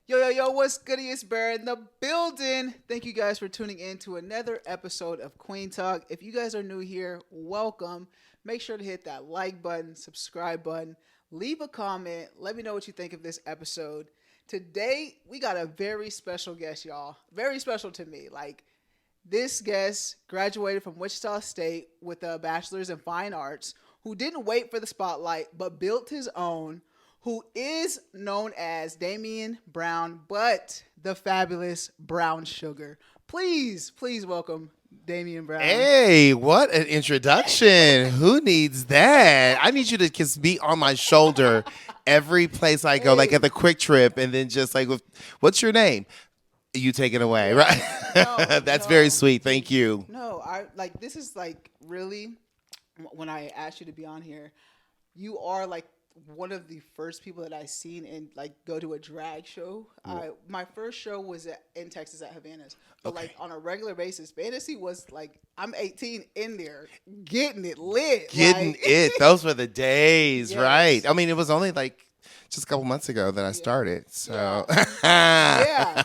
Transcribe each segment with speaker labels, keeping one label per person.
Speaker 1: Yo, what's good? It's Bear in the building. Thank you guys for tuning in to another episode of Kueen Talk. If you guys are new here, welcome. Make sure to hit that like button, subscribe button, leave a comment. Let me know what you think of this episode. Today, we got a very special guest, y'all. Very special to me. This guest graduated from Wichita State with a bachelor's in fine arts, who didn't wait for the spotlight but built his own, who is known as Damian Brown, but the fabulous Brown Sugar. Please welcome Damian Brown.
Speaker 2: Hey, what an introduction. Who needs that? I need you to just be on my shoulder every place I go, like at the Quick Trip, and then just like, what's your name? You take it away, right? That's very sweet. Thank you.
Speaker 1: No, this is really when I asked you to be on here, you are one of the first people that I seen and go to a drag show. My first show was in Texas at Havana's, but on a regular basis, Fantasy was I'm 18 in there getting it lit,
Speaker 2: Getting it. Those were the days,
Speaker 1: Yes.
Speaker 2: right? I mean, it was only just a couple months ago that I started. So
Speaker 1: yeah.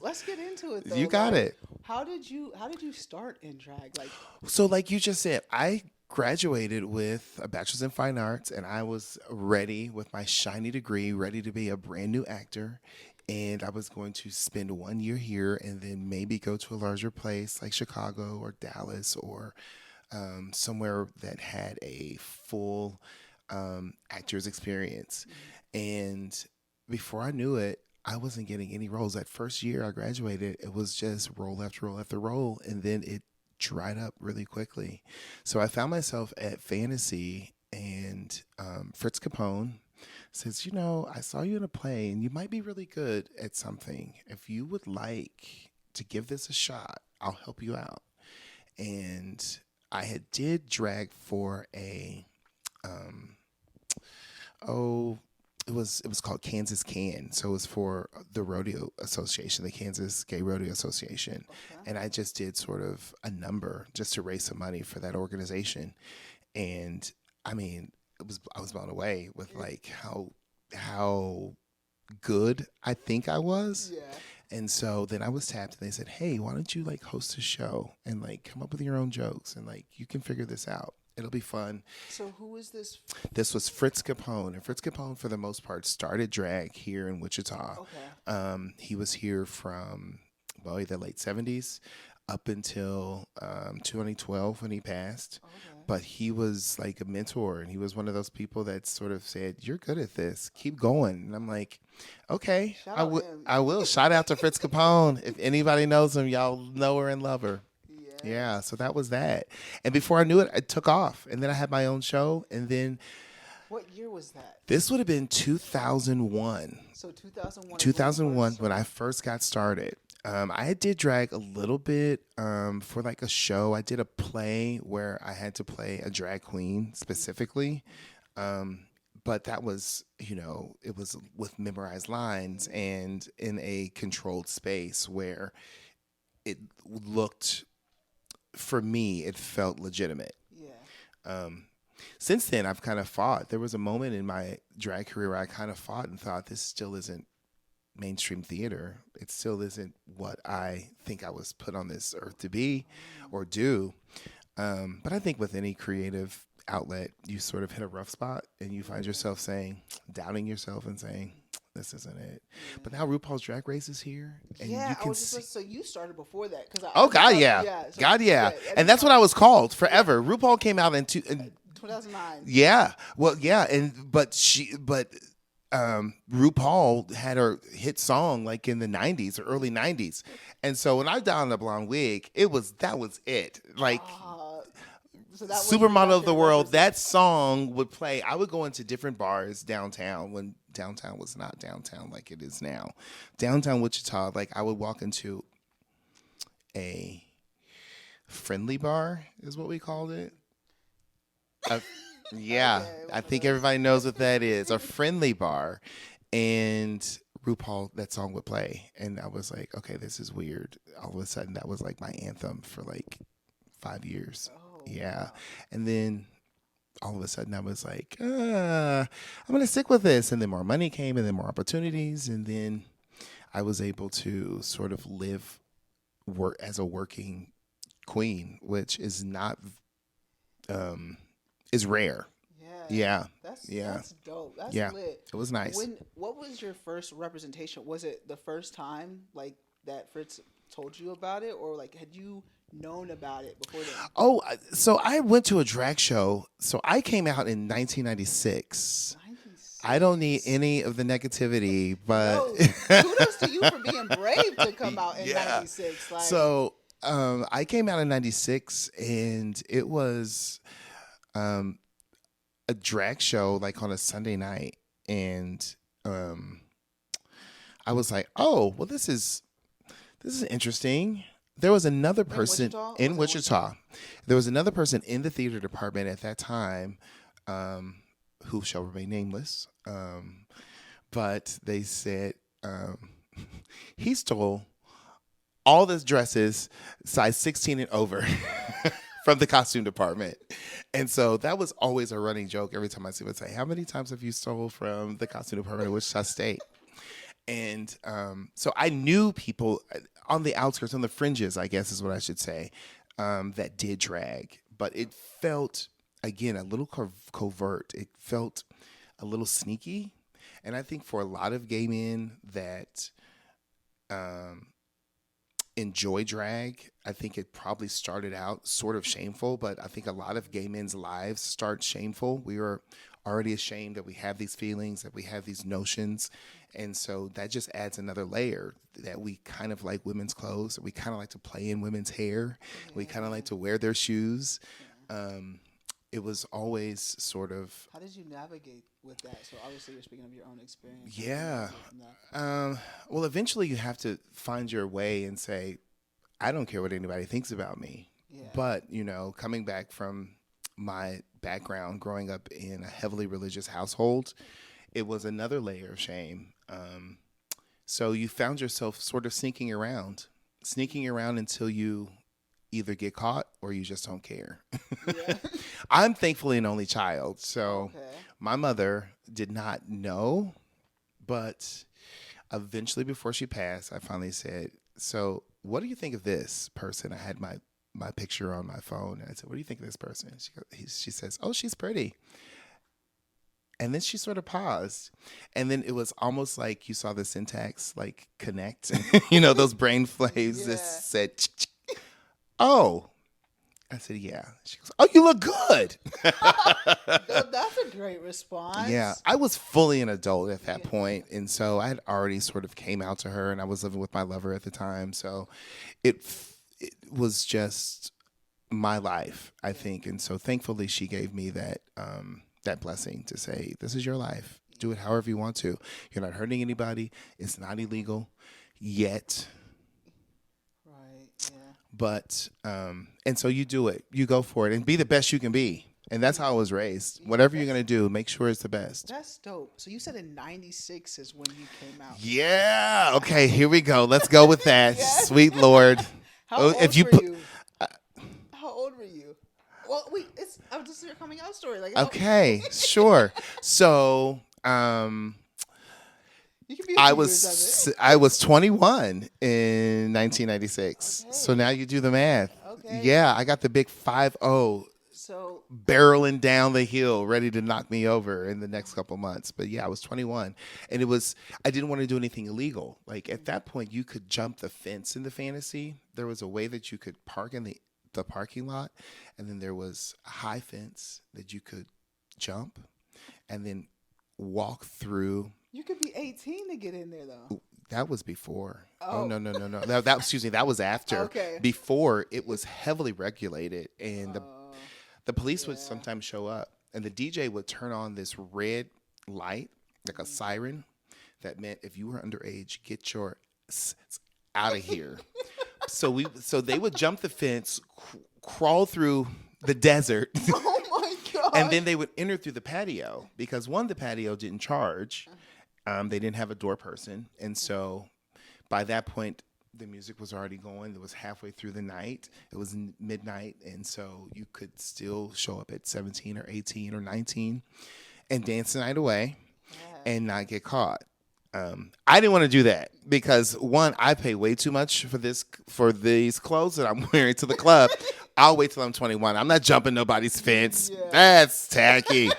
Speaker 1: Let's get into it though.
Speaker 2: You got it.
Speaker 1: How did you start in drag?
Speaker 2: So like you just said, I graduated with a bachelor's in fine arts, and I was ready with my shiny degree, ready to be a brand new actor. And I was going to spend 1 year here and then maybe go to a larger place like Chicago or Dallas or somewhere that had a full actor's experience. And before I knew it, I wasn't getting any roles. That first year I graduated, it was just role after role after role. And then it dried up really quickly. So I found myself at Fantasy, and Fritz Capone says, I saw you in a play and you might be really good at something. If you would like to give this a shot, I'll help you out. And I had did drag for it was called Kansas Can. So it was for the rodeo association, the Kansas Gay Rodeo Association.
Speaker 1: Okay.
Speaker 2: And I just did sort of a number just to raise some money for that organization. And I mean, I was blown away with how good I think I was.
Speaker 1: Yeah.
Speaker 2: And so then I was tapped and they said, "Hey, why don't you host a show and come up with your own jokes and you can figure this out. It'll be fun."
Speaker 1: So who is this?
Speaker 2: This was Fritz Capone, and Fritz Capone, for the most part, started drag here in Wichita.
Speaker 1: Okay.
Speaker 2: He was here from the late '70s up until 2012 when he passed.
Speaker 1: Okay.
Speaker 2: But he was like a mentor, and he was one of those people that sort of said, "You're good at this. Keep going." And I'm like, "Okay,
Speaker 1: Shout out him.
Speaker 2: I will." Shout out to Fritz Capone. If anybody knows him, y'all know her and love her. Yeah, so that was that. And before I knew it, I took off. And then I had my own show. And then
Speaker 1: What year was that?
Speaker 2: this would have been 2001.
Speaker 1: So 2001.
Speaker 2: 2001 when I first got started. I did drag a little bit for a show. I did a play where I had to play a drag queen specifically. But that was, it was with memorized lines and in a controlled space where it looked, for me, it felt legitimate.
Speaker 1: Yeah.
Speaker 2: Since then, I've kind of fought. There was a moment in my drag career where I kind of fought and thought, this still isn't mainstream theater. It still isn't what I think I was put on this earth to be or do. But I think with any creative outlet, you sort of hit a rough spot and you find yourself doubting yourself and saying, this isn't it. Yeah. But now RuPaul's Drag Race is here. And
Speaker 1: yeah,
Speaker 2: you can
Speaker 1: so you started before that.
Speaker 2: God, yeah. God, yeah. And that's what I was called forever. Yeah. RuPaul came out in
Speaker 1: 2009.
Speaker 2: Yeah. Well, yeah. But RuPaul had her hit song in the 90s or early 90s. And so when I donned the blonde wig, that was it.
Speaker 1: So that
Speaker 2: Supermodel of the World, that song would play. I would go into different bars downtown when downtown was not downtown like it is now. Downtown Wichita, I would walk into a friendly bar is what we called it. Yeah, okay, I think everybody knows what that is. A friendly bar. And RuPaul, that song would play. And I was like, okay, this is weird. All of a sudden, that was my anthem for 5 years. Oh, yeah. Wow. And then all of a sudden I was like, I'm going to stick with this. And then more money came and then more opportunities. And then I was able to sort of work as a working queen, which is not is rare. Yeah.
Speaker 1: That's dope. That's
Speaker 2: Yeah.
Speaker 1: lit.
Speaker 2: It was nice.
Speaker 1: What was your first representation? Was it the first time like that Fritz told you about it, or like had you known about it before then?
Speaker 2: Oh, so I went to a drag show. So I came out in 1996.
Speaker 1: 96.
Speaker 2: I don't need any of the negativity, but
Speaker 1: kudos to you for being brave to come out in 96. Like,
Speaker 2: so I came out in 96, and it was a drag show like on a Sunday night, and I was like, oh, well, this is interesting. There was another person in Wichita. There was another person in the theater department at that time, who shall remain nameless. But they said he stole all the dresses size 16 and over from the costume department. And so that was always a running joke every time I see would say, how many times have you stole from the costume department at Wichita State? And so I knew people on the outskirts, on the fringes, I guess is what I should say, that did drag. But it felt, again, a little covert. It felt a little sneaky. And I think for a lot of gay men that enjoy drag, I think it probably started out sort of shameful, but I think a lot of gay men's lives start shameful. We are already ashamed that we have these feelings, that we have these notions. And so that just adds another layer, that we kind of like women's clothes, that we kind of like to play in women's hair. Yeah. We kind of like to wear their shoes. Yeah. It was always sort of...
Speaker 1: How did you navigate with that? So obviously you're speaking of your own experience.
Speaker 2: Yeah. Well, eventually you have to find your way and say, I don't care what anybody thinks about me. Yeah. But, coming back from my background, growing up in a heavily religious household, it was another layer of shame. So you found yourself sort of sneaking around until you either get caught or you just don't care. Yeah. I'm thankfully an only child. So my mother did not know, but eventually before she passed, I finally said, so what do you think of this person? I had my picture on my phone, and I said, what do you think of this person? She says, oh, she's pretty. And then she sort of paused. And then it was almost like you saw the syntax like connect, those brain flames that said, oh. I said, yeah. She goes, oh, you look good.
Speaker 1: That's a great response.
Speaker 2: Yeah. I was fully an adult at that point. And so I had already sort of came out to her, and I was living with my lover at the time. So it was just my life, I think. And so thankfully she gave me that blessing to say, this is your life. Do it however you want to. You're not hurting anybody. It's not illegal yet. But, and so you do it, you go for it, and be the best you can be. And that's how I was raised. Whatever you're going to do, make sure it's the best.
Speaker 1: That's dope. So you said in 96 is when you came out.
Speaker 2: Yeah. Okay, here we go. Let's go with that. Yes. Sweet Lord.
Speaker 1: How old were you? How old were you? Well, wait, this is your coming out story. Like,
Speaker 2: okay, sure. So, I was 21 in 1996. Okay. So now you do the math. Okay. Yeah, I got the big 5-0 barreling down the hill, ready to knock me over in the next couple months. But yeah, I was 21, and I didn't want to do anything illegal. Like at that point, you could jump the fence in the fantasy. There was a way that you could park in the parking lot, and then there was a high fence that you could jump, and then walk through.
Speaker 1: You could be 18 to get in there, though.
Speaker 2: That was before. Oh no. That was after. Okay. Before, it was heavily regulated, and the police would sometimes show up, and the DJ would turn on this red light, like a siren, that meant if you were underage, get your out of here. So they would jump the fence, crawl through the desert.
Speaker 1: Oh my God.
Speaker 2: And then they would enter through the patio, because the patio didn't charge. They didn't have a door person. And so by that point, the music was already going. It was halfway through the night. It was midnight. And so you could still show up at 17 or 18 or 19 and dance the night away and not get caught. I didn't want to do that because one, I pay way too much for these clothes that I'm wearing to the club. I'll wait till I'm 21. I'm not jumping nobody's fence.
Speaker 1: Yeah.
Speaker 2: That's tacky.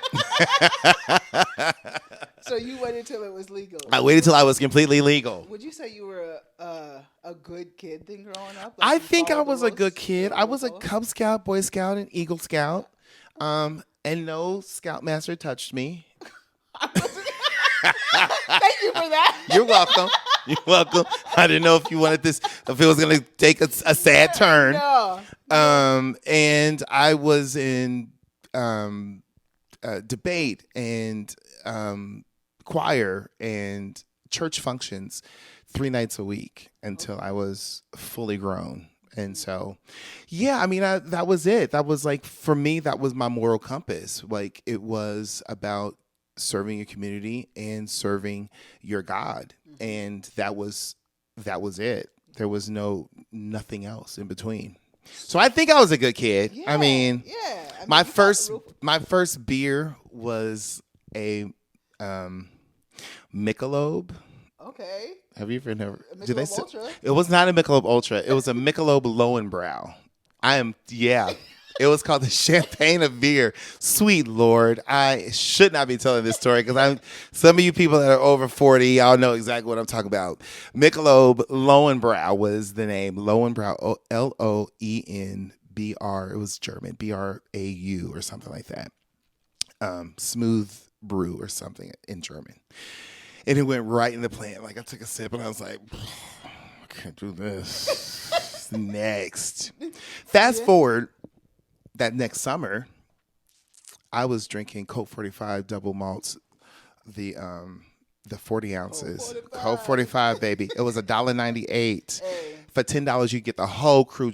Speaker 1: So you waited till it was legal.
Speaker 2: I waited till I was completely legal.
Speaker 1: Would you say you were a good kid then growing up? Like
Speaker 2: I think I was a good kid. I was a
Speaker 1: Cub.
Speaker 2: Cub Scout, Boy Scout, and Eagle Scout. And no Scoutmaster touched me.
Speaker 1: Thank you for that.
Speaker 2: You're welcome. You're welcome. I didn't know if you wanted this, if it was going to take a sad turn.
Speaker 1: No.
Speaker 2: And I was in debate and choir and church functions 3 nights a week until I was fully grown. And so, yeah, I mean, that was it. That was like, for me, that was my moral compass. Like, it was about serving your community and serving your God. And that was it. There was nothing else in between. So I think I was a good kid.
Speaker 1: Yeah,
Speaker 2: I mean, my first beer was a Michelob.
Speaker 1: Okay.
Speaker 2: Have you ever never?
Speaker 1: Do they say
Speaker 2: it was not a Michelob Ultra? It was a Michelob Lowenbrow. It was called the Champagne of Beer. Sweet Lord, I should not be telling this story because some of you people that are over 40, y'all know exactly what I'm talking about. Michelob Lowenbrow was the name. Lowenbrow, Loenbr. It was German, Brau or something like that. Smooth brew or something in German. And it went right in the plant. Like, I took a sip and I was like, I can't do this. Next. Fast forward. That next summer, I was drinking Coke 45 double malts, the 40 ounces. Coke 45, baby. It was $1.98.
Speaker 1: Hey.
Speaker 2: For $10, you get the whole crew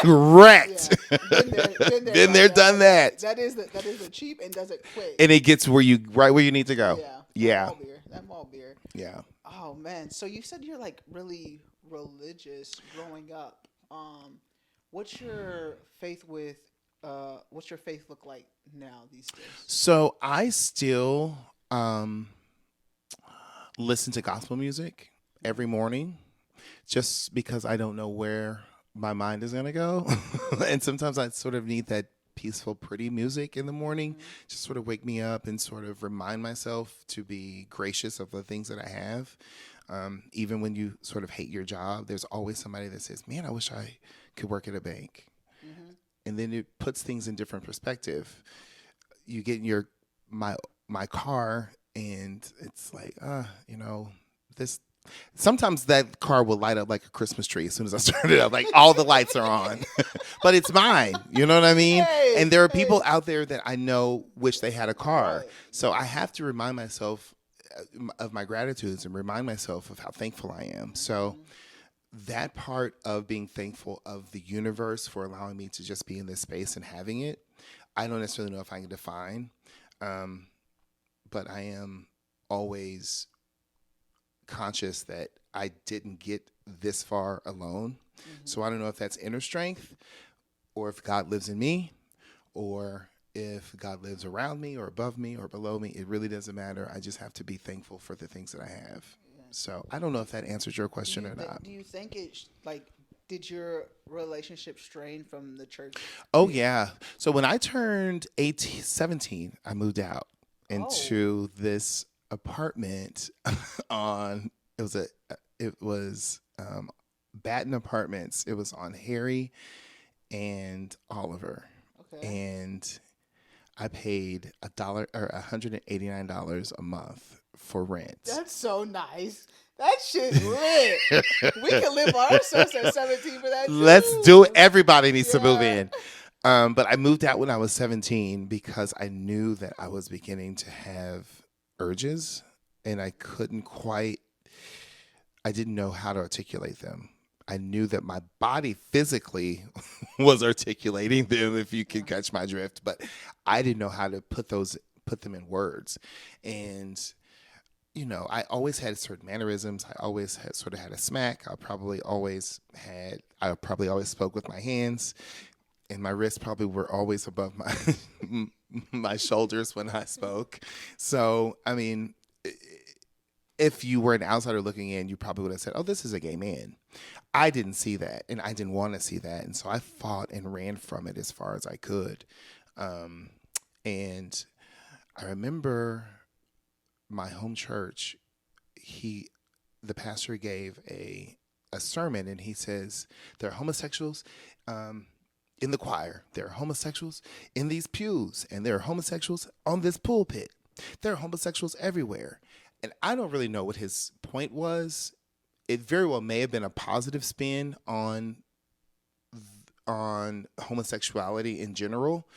Speaker 2: wrecked.
Speaker 1: Yeah.
Speaker 2: Been there, done that.
Speaker 1: That is the cheap and does it quick.
Speaker 2: And it gets right where you need to go. Yeah.
Speaker 1: That malt beer.
Speaker 2: Yeah.
Speaker 1: Oh man. So you said you're like really religious growing up. What's your faith look like now these days?
Speaker 2: So I still listen to gospel music every morning just because I don't know where my mind is going to go. And sometimes I sort of need that peaceful, pretty music in the morning, just sort of wake me up and sort of remind myself to be gracious of the things that I have. Even when you sort of hate your job, there's always somebody that says, man, I wish I could work at a bank. And then it puts things in different perspective. You get in my car, and it's like, this. Sometimes that car will light up like a Christmas tree as soon as I start it up. Like, all the lights are on. But it's mine. You know what I mean? And there are people out there that I know wish they had a car. Right. So I have to remind myself of my gratitudes and remind myself of how thankful I am. So that part of being thankful of the universe for allowing me to just be in this space and having it, I don't necessarily know if I can define, but I am always conscious that I didn't get this far alone. So I don't know if that's inner strength or if God lives in me or if God lives around me or above me or below me. It really doesn't matter. I just have to be thankful for the things that I have. So I don't know if that answers your question or not.
Speaker 1: Do you think did your relationship strain from the church?
Speaker 2: Oh, yeah. So when I turned 17, I moved out into this apartment it was Batten Apartments. It was on Harry and Oliver. Okay. And I paid $189 a month for rent.
Speaker 1: That's so nice. That shit lit. We can live our source at 17 for that too.
Speaker 2: Let's do it. Everybody needs to move in. But I moved out when I was 17 because I knew that I was beginning to have urges and I didn't know how to articulate them. I knew that my body physically was articulating them, if you can catch my drift, but I didn't know how to put them in words. And, I always had certain mannerisms. I always had a smack. I probably always spoke with my hands, and my wrists probably were always above my shoulders when I spoke. So, I mean, if you were an outsider looking in, you probably would have said, "Oh, this is a gay man." I didn't see that, and I didn't want to see that, and so I fought and ran from it as far as I could. And I remember my home church. The pastor gave a sermon, and he says there are homosexuals in the choir, there are homosexuals in these pews, and there are homosexuals on this pulpit. There are homosexuals everywhere. And I don't really know what his point was. It very well may have been a positive spin on homosexuality in general.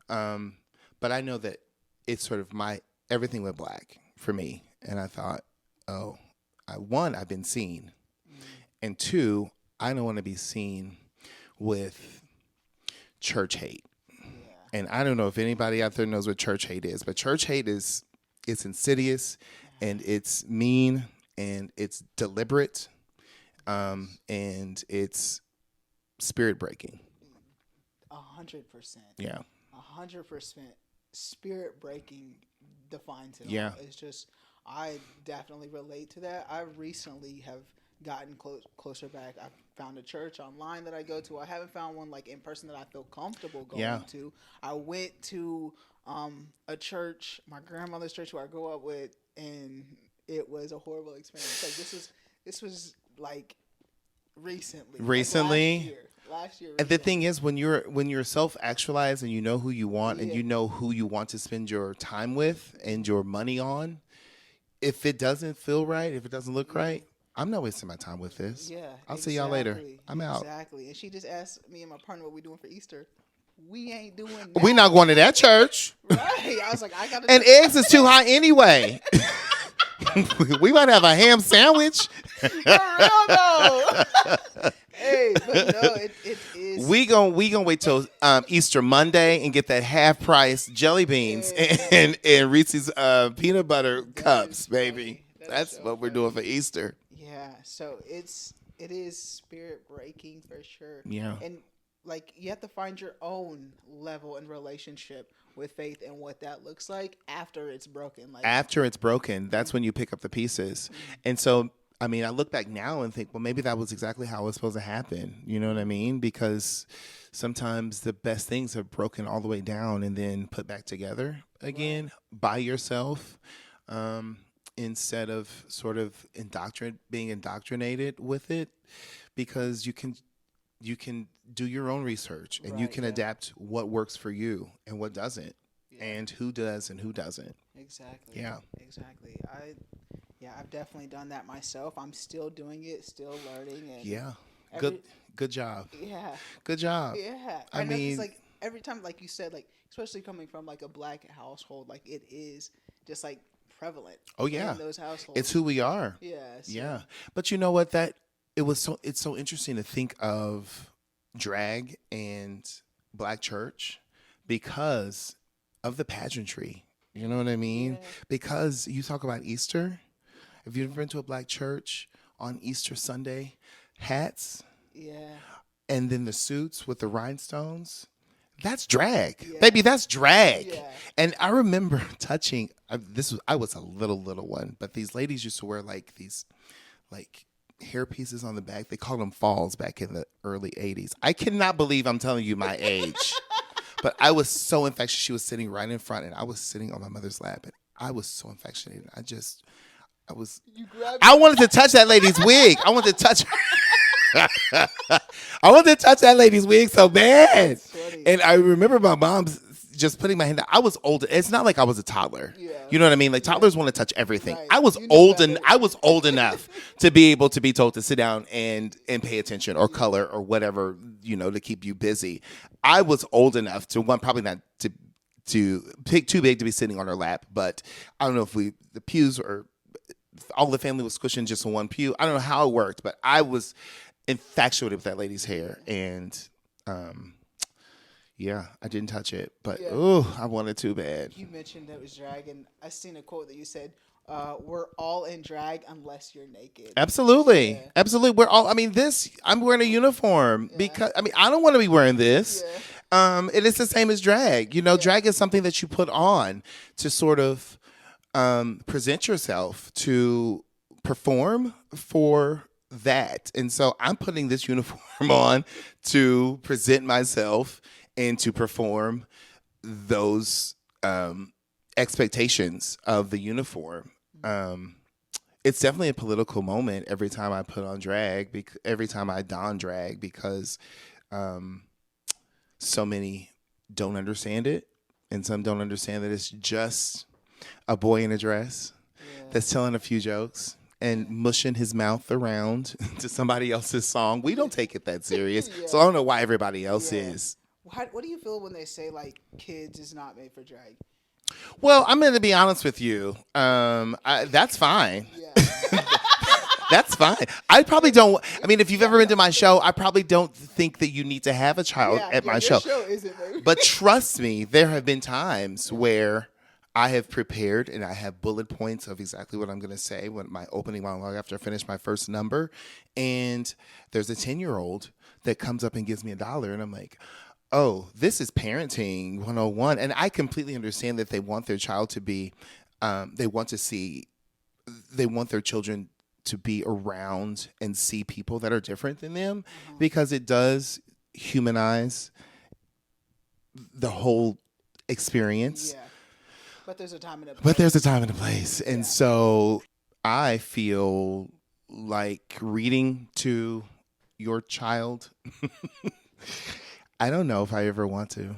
Speaker 2: But I know that it's sort of everything went black for me. And I thought, oh, one, I've been seen. And two, I don't want to be seen with church hate. Yeah. And I don't know if anybody out there knows what church hate is, but church hate it's insidious and it's mean and it's deliberate, and it's spirit breaking.
Speaker 1: 100%.
Speaker 2: Yeah.
Speaker 1: 100% spirit breaking defines it.
Speaker 2: Yeah.
Speaker 1: All. It's just, I definitely relate to that. I recently have gotten closer back. I found a church online that I go to. I haven't found one like in person that I feel comfortable going to. I went to a church, my grandmother's church, who I grew up with, and it was a horrible experience. Like this was like recently. Like last year.
Speaker 2: And the thing is, when you're self-actualized and you know who you want and you know who you want to spend your time with and your money on, if it doesn't feel right, if it doesn't look right, I'm not wasting my time with this.
Speaker 1: Yeah,
Speaker 2: I'll see y'all later. I'm out.
Speaker 1: Exactly. And she just asked me and my partner what we doing for Easter. We ain't doing that.
Speaker 2: We're not going to that church.
Speaker 1: Right. I was like, I got to.
Speaker 2: And eggs is too high anyway. We might have a ham sandwich.
Speaker 1: For real though. Hey, but no, it is.
Speaker 2: We gonna wait till Easter Monday and get that half price jelly beans and Reese's peanut butter cups, baby. That's so what we're doing for Easter.
Speaker 1: Yeah, so it is spirit breaking for sure.
Speaker 2: Yeah,
Speaker 1: and like you have to find your own level and relationship with faith and what that looks like after it's broken. Like
Speaker 2: after it's broken, that's when you pick up the pieces. And so, I mean, I look back now and think, well, maybe that was exactly how it was supposed to happen. You know what I mean? Because sometimes the best things are broken all the way down and then put back together again by yourself, instead of sort of being indoctrinated with it, because you can do your own research and you can adapt what works for you and what doesn't, and who does and who doesn't.
Speaker 1: Exactly.
Speaker 2: Yeah.
Speaker 1: Exactly. I've definitely done that myself. I'm still doing it, still learning. And
Speaker 2: Good job.
Speaker 1: Yeah.
Speaker 2: Good job.
Speaker 1: Yeah. I mean, it's like every time, like you said, like especially coming from like a black household, like it is just like prevalent.
Speaker 2: Oh yeah.
Speaker 1: In those households.
Speaker 2: It's who we are.
Speaker 1: Yeah. So.
Speaker 2: Yeah. But you know what? It's so interesting to think of drag and black church because of the pageantry. You know what I mean? Yeah. Because you talk about Easter. Have you ever been to a black church on Easter Sunday? Hats. Yeah. And then the suits with the rhinestones. That's drag. Yeah. Baby, that's drag. Yeah. And I remember touching, I was a little one, but these ladies used to wear like these like hair pieces on the back. They called them falls back in the early 80s. I cannot believe I'm telling you my age. But I was so infectious. She was sitting right in front, and I was sitting on my mother's lap, and I was so infectionated. I wanted to touch that lady's wig. I wanted to touch her. I wanted to touch that lady's wig so bad. And I remember my mom's just putting my hand out. I was older. It's not like I was a toddler. Yeah. You know what I mean? Like toddlers want to touch everything. Right. I was old enough to be able to be told to sit down and pay attention or color or whatever, to keep you busy. I was old enough to probably not to pick too big to be sitting on her lap, but I don't know if the pews or all the family was squishing just in one pew. I don't know how it worked, but I was infatuated with that lady's hair, and I didn't touch it, but I wanted to bad. You
Speaker 1: mentioned that it was drag, and I seen a quote that you said, we're all in drag unless you're naked.
Speaker 2: Absolutely. Yeah. Absolutely. We're all, I'm wearing a uniform because, I don't want to be wearing this. Yeah. It is the same as drag. Drag is something that you put on to sort of present yourself to perform for that. And so I'm putting this uniform on to present myself and to perform those expectations of the uniform. It's definitely a political moment every time I put on drag, every time I don drag, because so many don't understand it, and some don't understand that it's just a boy in a dress that's telling a few jokes and mushing his mouth around to somebody else's song. We don't take it that serious, so I don't know why everybody else is.
Speaker 1: What do you feel when they say like kids is not made for drag?
Speaker 2: Well, I'm going to be honest with you. That's fine.
Speaker 1: Yeah.
Speaker 2: That's fine. I probably don't. I mean, if you've ever been to my show, I probably don't think that you need to have a child at my show. But trust me, there have been times where I have prepared and I have bullet points of exactly what I'm going to say when my opening monologue after I finish my first number. And there's a 10-year-old that comes up and gives me $1, and I'm like, oh, this is parenting 101. And I completely understand that they want their child to be, they want their children to be around and see people that are different than them, because it does humanize the whole experience.
Speaker 1: Yeah. But there's a time and a place.
Speaker 2: But there's a time and a place. And so I feel like reading to your child, I don't know if I ever want to.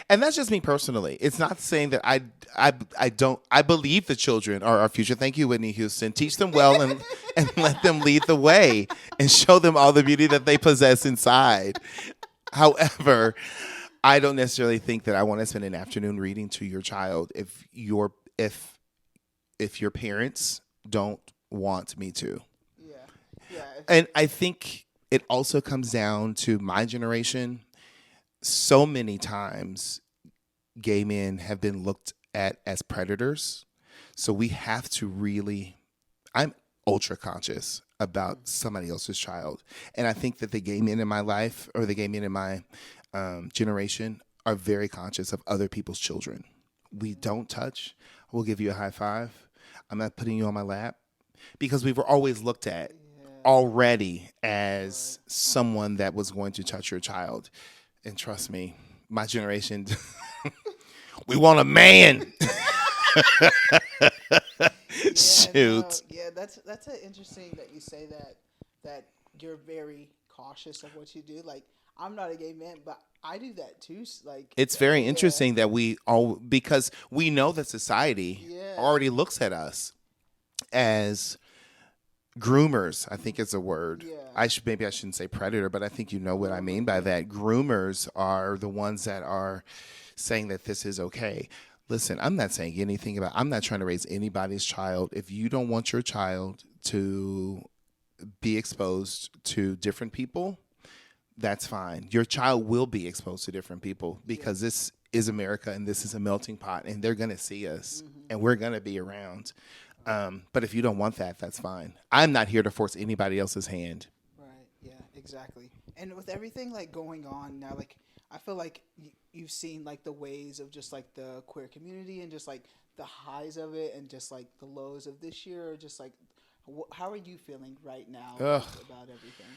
Speaker 2: And that's just me personally. It's not saying that I believe the children are our future. Thank you, Whitney Houston. Teach them well and let them lead the way and show them all the beauty that they possess inside. However, I don't necessarily think that I want to spend an afternoon reading to your child if your parents don't want me to.
Speaker 1: Yeah.
Speaker 2: And I think it also comes down to my generation. So many times gay men have been looked at as predators. So we have to really, I'm ultra conscious about somebody else's child. And I think that the gay men in my life, or the gay men in my generation, are very conscious of other people's children. We don't touch. We'll give you a high five. I'm not putting you on my lap, because we were always looked at already as someone that was going to touch your child. And trust me, my generation, we want a man. Shoot.
Speaker 1: That's interesting that you say that you're very cautious of what you do. Like, I'm not a gay man, but I do that too. Like,
Speaker 2: it's very interesting that because we know that society already looks at us as groomers, I think is a word. Maybe I shouldn't say predator, but I think you know what I mean by that. Groomers are the ones that are saying that this is okay. Listen, I'm not saying anything I'm not trying to raise anybody's child. If you don't want your child to be exposed to different people, that's fine. Your child will be exposed to different people, because this is America and this is a melting pot, and they're going to see us and we're going to be around. But if you don't want that, that's fine. I'm not here to force anybody else's hand.
Speaker 1: Right. Yeah, exactly. And with everything like going on now, like I feel like you've seen like the ways of just like the queer community and just like the highs of it and just like the lows of this year, or just like how are you feeling right now about everything?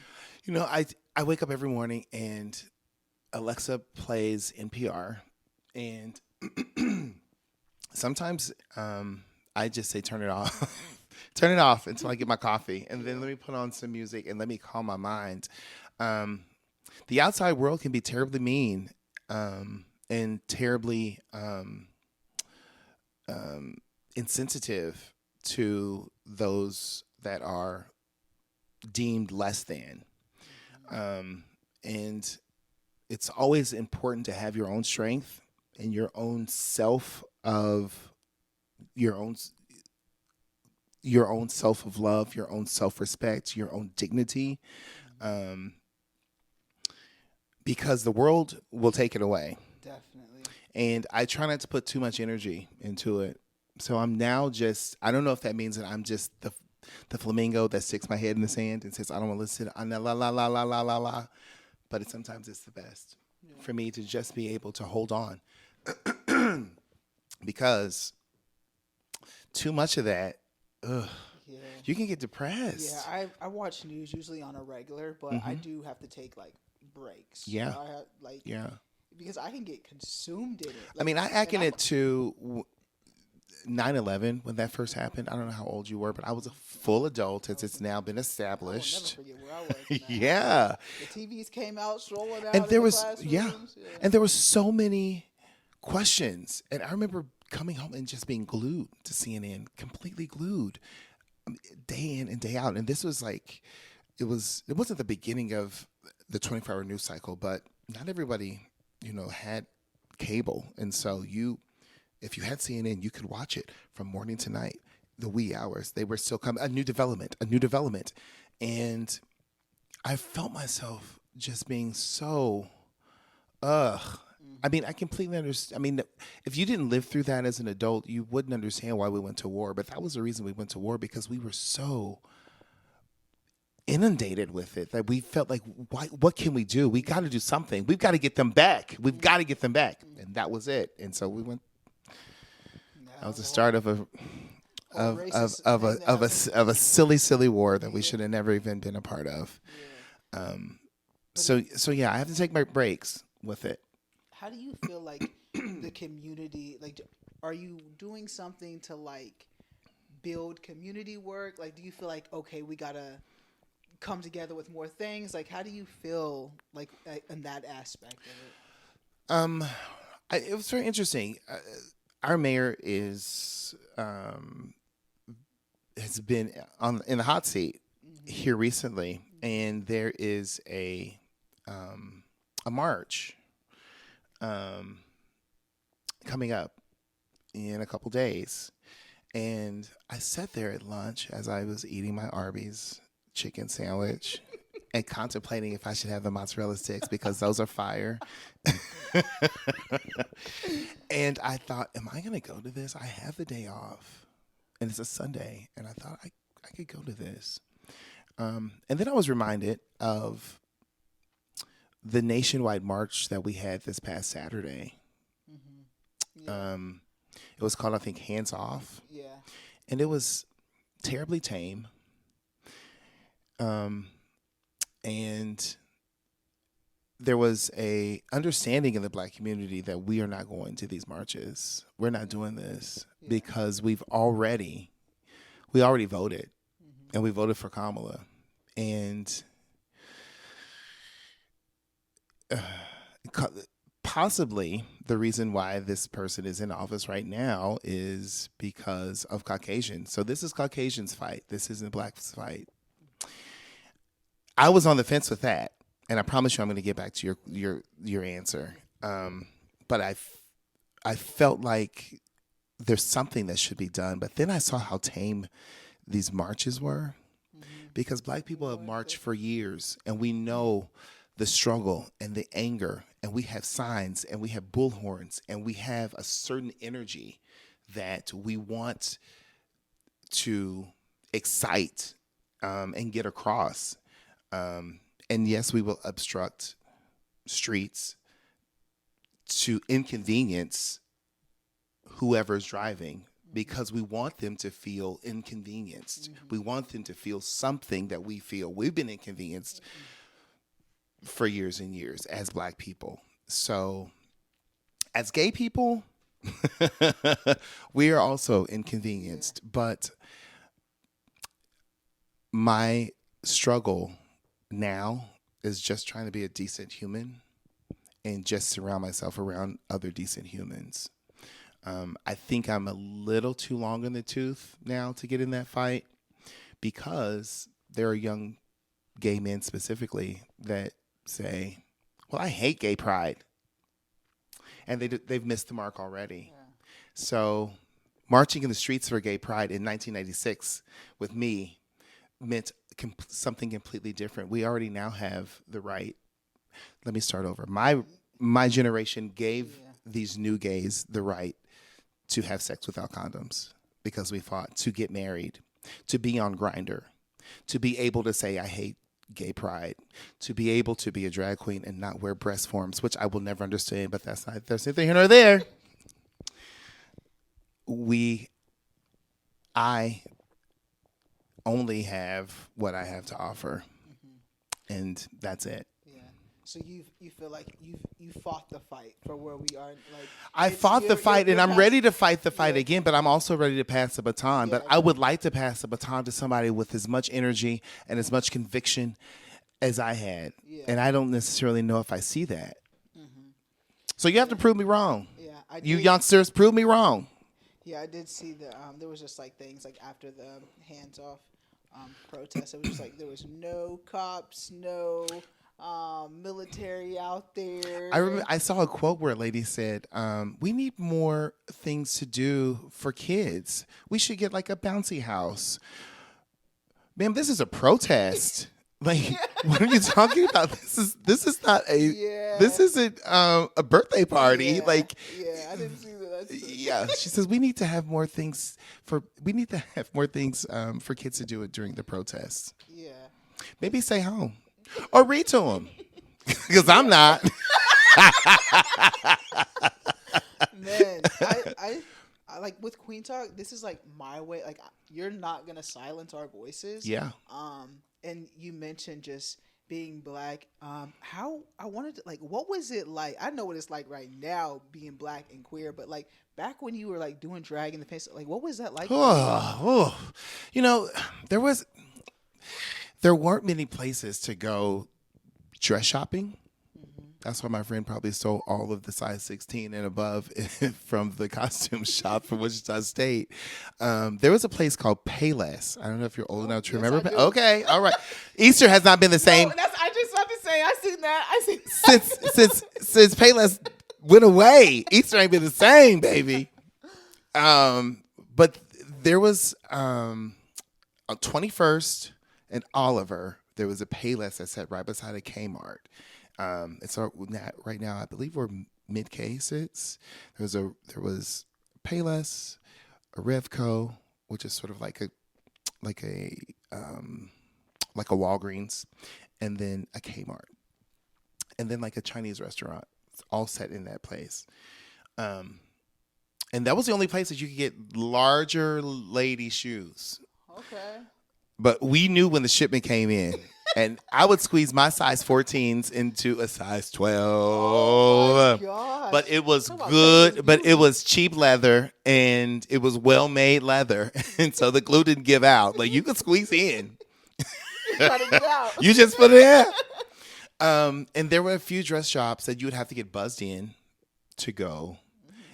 Speaker 2: You know, I wake up every morning and Alexa plays NPR, and sometimes I just say, turn it off. Turn it off until I get my coffee. And then let me put on some music and let me calm my mind. The outside world can be terribly mean and terribly insensitive to those that are deemed less than. And it's always important to have your own strength and your own self of your own self of love, your own self-respect, your own dignity, because the world will take it away.
Speaker 1: Definitely.
Speaker 2: And I try not to put too much energy into it. So I'm now I don't know if that means that I'm just the flamingo that sticks my head in the sand and says, I don't want to listen to la la la la la la la. But sometimes it's the best for me to just be able to hold on. Because too much of that,
Speaker 1: Yeah.
Speaker 2: You can get depressed.
Speaker 1: Yeah, I watch news usually on a regular, but I do have to take like breaks.
Speaker 2: Yeah.
Speaker 1: I have, like
Speaker 2: Yeah.
Speaker 1: because I can get consumed in it.
Speaker 2: I
Speaker 1: Like,
Speaker 2: mean, I
Speaker 1: and
Speaker 2: akin
Speaker 1: I'm
Speaker 2: it to 9/11 when that first happened. I don't know how old you were, but I was a full adult as it's now been
Speaker 1: I will never
Speaker 2: established.
Speaker 1: forget where I was. Man.
Speaker 2: Yeah.
Speaker 1: The TVs came out, strolling out
Speaker 2: And
Speaker 1: in
Speaker 2: there
Speaker 1: the
Speaker 2: was,
Speaker 1: classrooms. Yeah.
Speaker 2: and there were so many questions. And I remember coming home and just being glued to CNN, completely glued, day in and day out. And this was like, it wasn't the beginning of the 24-hour news cycle, but not everybody, had cable. And so if you had CNN, you could watch it from morning to night, the wee hours. They were still coming, a new development. And I felt myself just being so, I mean, I completely understand. I mean, if you didn't live through that as an adult, you wouldn't understand why we went to war. But that was the reason we went to war, because we were so inundated with it that we felt like, what can we do? We got to do something. We've got to get them back. And that was it. And so we went. That was the start of a silly war that we should have never even been a part of. So yeah, I have to take my breaks with it.
Speaker 1: How do you feel like the community? Like, are you doing something to like build community work? Like, do you feel like, okay, we gotta come together with more things? Like, how do you feel like in that aspect of it?
Speaker 2: It was very interesting. Our mayor has been in the hot seat here recently, and there is a march coming up in a couple days. And I sat there at lunch as I was eating my Arby's chicken sandwich and contemplating if I should have the mozzarella sticks because those are fire. And I thought, am I going to go to this? I have the day off, and it's a Sunday, and I thought I could go to this. And then I was reminded of the nationwide march that we had this past Saturday. Yeah. It was called, I think, Hands Off.
Speaker 1: Yeah.
Speaker 2: And it was terribly tame. And there was a understanding in the Black community that we are not going to these marches. We're not doing this because we already voted, and we voted for Kamala. And possibly the reason why this person is in office right now is because of Caucasians. So this is Caucasians' fight. This isn't Black's fight. I was on the fence with that, and I promise you I'm going to get back to your answer. But I felt like there's something that should be done. But then I saw how tame these marches were, because Black people have marched for years, and we know the struggle and the anger, and we have signs, and we have bullhorns, and we have a certain energy that we want to excite and get across. And yes, we will obstruct streets to inconvenience whoever's driving, because we want them to feel inconvenienced. We want them to feel something that we feel. We've been inconvenienced for years and years as Black people. So as gay people, we are also inconvenienced. But my struggle now is just trying to be a decent human and just surround myself around other decent humans. I think I'm a little too long in the tooth now to get in that fight, because there are young gay men specifically that say, well, I hate gay pride. And they've missed the mark already. Yeah. So marching in the streets for gay pride in 1996 with me meant something completely different. We already now have the right. Let me start over. My generation gave these new gays the right to have sex without condoms, because we fought to get married, to be on Grindr, to be able to say I hate gay pride, to be able to be a drag queen and not wear breast forms, which I will never understand, but there's neither here nor there. I only have what I have to offer, and that's it.
Speaker 1: Yeah. So you feel like you fought the fight for where we are. Like
Speaker 2: I fought the fight, and I'm ready to fight the fight again, but I'm also ready to pass the baton. But I would like to pass the baton to somebody with as much energy and as much conviction as I had. Yeah. And I don't necessarily know if I see that. So you have to prove me wrong. Yeah, you youngsters, prove me wrong.
Speaker 1: Yeah, I did see there was just like things like after the hands off protest, it was just like there was no cops, no military out there.
Speaker 2: I remember I saw a quote where a lady said, "We need more things to do for kids. We should get like a bouncy house." Ma'am, this is a protest. Like, what are you talking about? This is not this isn't a birthday party.
Speaker 1: Yeah.
Speaker 2: Like,
Speaker 1: I didn't see that.
Speaker 2: Yeah, she says we need to have more things for kids to do it during the protests. Yeah, maybe stay home or read to them because I'm not.
Speaker 1: Man, I like with Kueen Talk. This is like my way. Like, you're not gonna silence our voices.
Speaker 2: Yeah.
Speaker 1: And you mentioned just being black. How I wanted to, like, what was it like? I know what it's like right now being black and queer, but like back when you were like doing drag in the face, like what was that like?
Speaker 2: You know, there weren't many places to go dress shopping. That's why my friend probably stole all of the size 16 and above from the costume shop from Wichita State. There was a place called Payless. I don't know if you're old enough to remember. Okay, all right. Easter has not been the same.
Speaker 1: No, I just about to say, I seen that.
Speaker 2: Since Payless went away, Easter ain't been the same, baby. But there was on 21st and Oliver, there was a Payless that sat right beside a Kmart. So right now, I believe we're mid K6. There was Payless, a Revco, which is sort of like a Walgreens, and then a Kmart, and then like a Chinese restaurant. It's all set in that place. And that was the only place that you could get larger lady shoes. Okay. But we knew when the shipment came in. And I would squeeze my size 14s into a size 12. Oh my gosh. But it was good, but it was cheap leather and it was well-made leather. And so the glue didn't give out. Like, you could squeeze in. You just put it in. And there were a few dress shops that you would have to get buzzed in to go.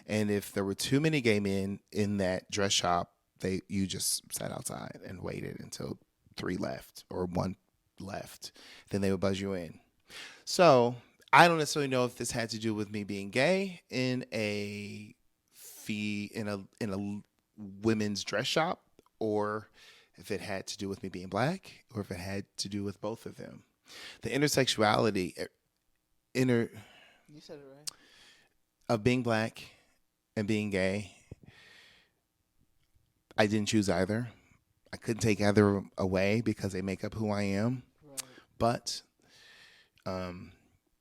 Speaker 2: And if there were too many gay men in that dress shop, you just sat outside and waited until 3 left or 1 left, then they would buzz you in. So I don't necessarily know if this had to do with me being gay in a women's dress shop, or if it had to do with me being black, or if it had to do with both of them. The intersexuality, you said it right, of being black and being gay, I didn't choose either. I couldn't take either away because they make up who I am. Right. But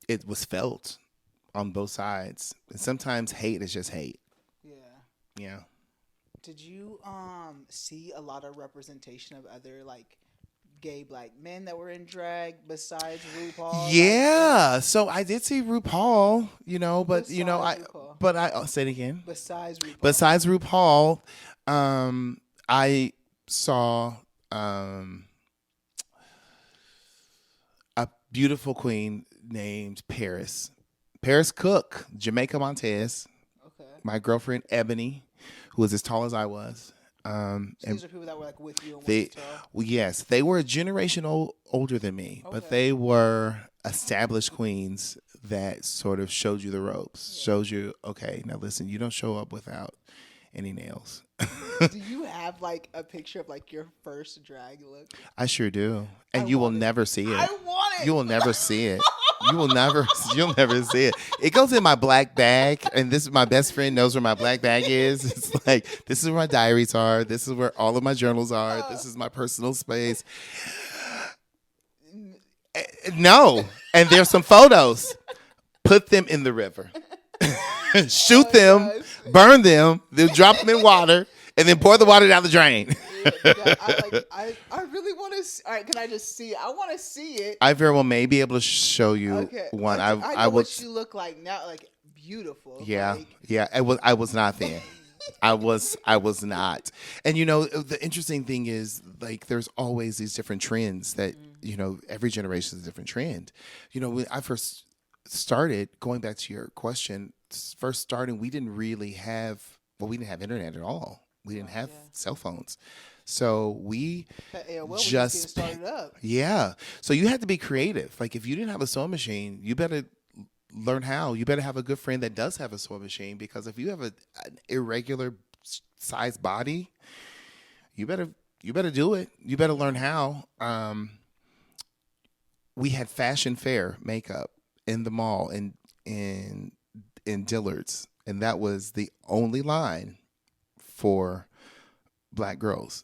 Speaker 2: it was felt on both sides. And sometimes hate is just hate. Yeah. Yeah.
Speaker 1: Did you see a lot of representation of other like gay black men that were in drag besides RuPaul?
Speaker 2: Yeah. So I did see RuPaul, but I'll say it again. Besides RuPaul, I saw a beautiful queen named Paris Cook, Jamaica Montez. Okay. My girlfriend Ebony, who was as tall as I was.
Speaker 1: So these are people that were like with you.
Speaker 2: Yes, they were a generation older than me, but they were established queens that sort of showed you the ropes. Yeah. Showed you, okay, now listen, you don't show up without any nails.
Speaker 1: Do you have like a picture of like your first drag look?
Speaker 2: I sure do. And you will never see it.
Speaker 1: I want it.
Speaker 2: You will never see it. You'll never see it. It goes in my black bag, and this is my best friend knows where my black bag is. It's like, this is where my diaries are. This is where all of my journals are. This is my personal space. No. And there's some photos. Put them in the river. Shoot them, burn them, then drop them in water, and then pour the water down the drain.
Speaker 1: it because I really want to. All right, can I just see it? I want to see it.
Speaker 2: I very well may be able to show you
Speaker 1: Okay,
Speaker 2: one.
Speaker 1: I know what you look like now, like beautiful.
Speaker 2: Yeah,
Speaker 1: like,
Speaker 2: yeah. I was not then. I was not. And the interesting thing is, like, there's always these different trends that every generation is a different trend. When I first started, going back to your question, first starting, we didn't really have we didn't have internet at all. We didn't have cell phones. So we
Speaker 1: AOL was
Speaker 2: just
Speaker 1: getting started up.
Speaker 2: Yeah. So you had to be creative. Like, if you didn't have a sewing machine, you better learn how. You better have a good friend that does have a sewing machine, because if you have an irregular size body, you better do it. You better learn how. We had fashion fair makeup in the mall in Dillard's, and that was the only line for black girls.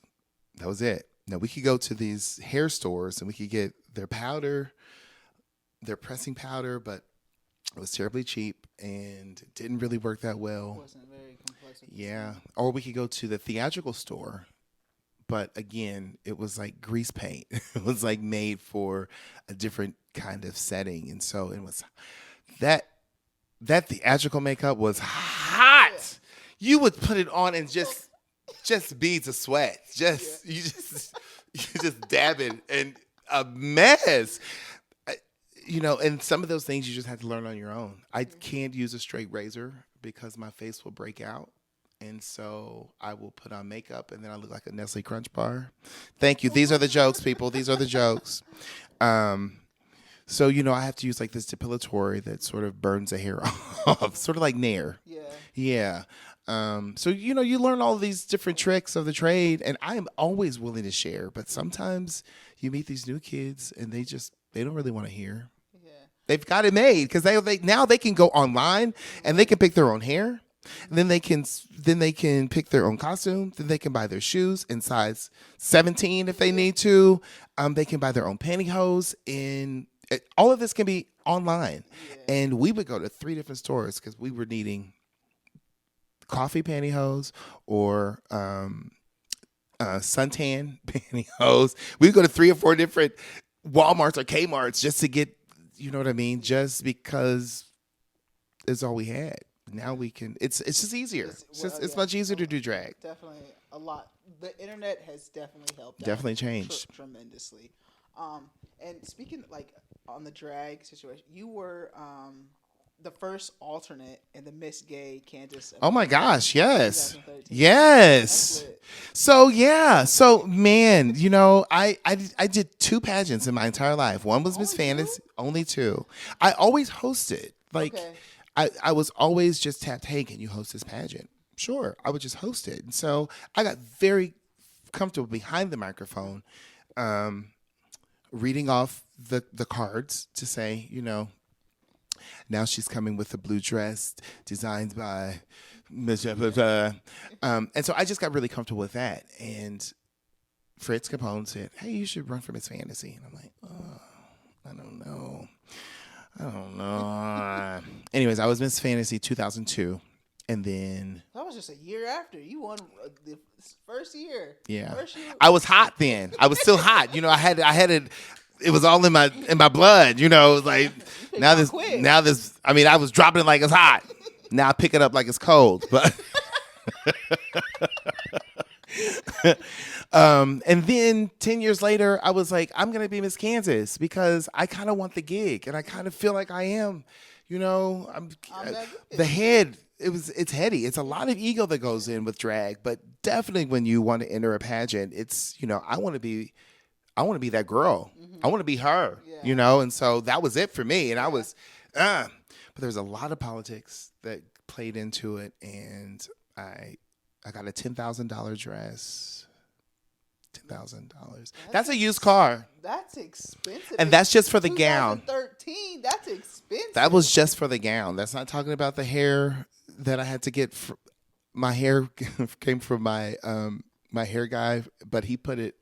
Speaker 2: That was it. Now, we could go to these hair stores and we could get their powder, their pressing powder, but it was terribly cheap and it didn't really work that well.
Speaker 1: It wasn't very complex.
Speaker 2: Yeah. Or we could go to the theatrical store, but again, it was like grease paint. It was like made for a different kind of setting. And so it was that theatrical makeup was hot. Yeah. You would put it on and just beads of sweat. You just dab it, and a mess. And some of those things you just have to learn on your own. I can't use a straight razor because my face will break out. And so I will put on makeup, and then I look like a Nestle Crunch bar. Thank you. These are the jokes, people. These are the jokes. So, I have to use like this depilatory that sort of burns the hair off, sort of like Nair. Yeah. So, you learn all these different tricks of the trade, and I am always willing to share. But sometimes you meet these new kids, and they don't really want to hear. Yeah. They've got it made because now they can go online and they can pick their own hair. And then they can pick their own costume. Then they can buy their shoes in size 17 if they need to. They can buy their own pantyhose. All of this can be online. Yeah. And we would go to 3 different stores because we were needing coffee pantyhose or suntan pantyhose. We would go to 3 or 4 different Walmarts or Kmarts just to get, you know what I mean? Just because it's all we had. Now we can. It's just easier. It's much easier to do drag.
Speaker 1: Definitely a lot. The internet has definitely helped.
Speaker 2: Definitely changed
Speaker 1: tremendously. And speaking like on the drag situation, you were the first alternate in the Miss Gay Kansas.
Speaker 2: Oh my gosh! Yes, yes. So man, I did 2 pageants in my entire life. One was Miss Fantasy. Only 2. I always hosted. I was always just tapped, hey, can you host this pageant? Sure, I would just host it. And so I got very comfortable behind the microphone, reading off the cards to say, now she's coming with a blue dress designed by Miss. And so I just got really comfortable with that. And Fritz Capone said, hey, you should run for Miss Fantasy. And I'm like, oh, I don't know. Anyways, I was Miss Fantasy 2002, and then
Speaker 1: that was just a year after you won the first year.
Speaker 2: Yeah, I was hot then. I was still hot. I had it. It was all in my blood. Like now this. I mean, I was dropping it like it's hot. Now I pick it up like it's cold. But and then 10 years later, I was like, I'm going to be Miss Kansas because I kind of want the gig and I kind of feel like I am, the head. It's heady. It's a lot of ego that goes in with drag, but definitely when you want to enter a pageant, it's, I want to be that girl. Mm-hmm. I want to be her, and so that was it for me. And I was, but there's a lot of politics that played into it. And I got a $10,000 dress. $10,000. That's a used car.
Speaker 1: That's expensive.
Speaker 2: And that's just for the gown.
Speaker 1: 2013. That's expensive.
Speaker 2: That was just for the gown. That's not talking about the hair that I had to get. My hair came from my hair guy, but he put it.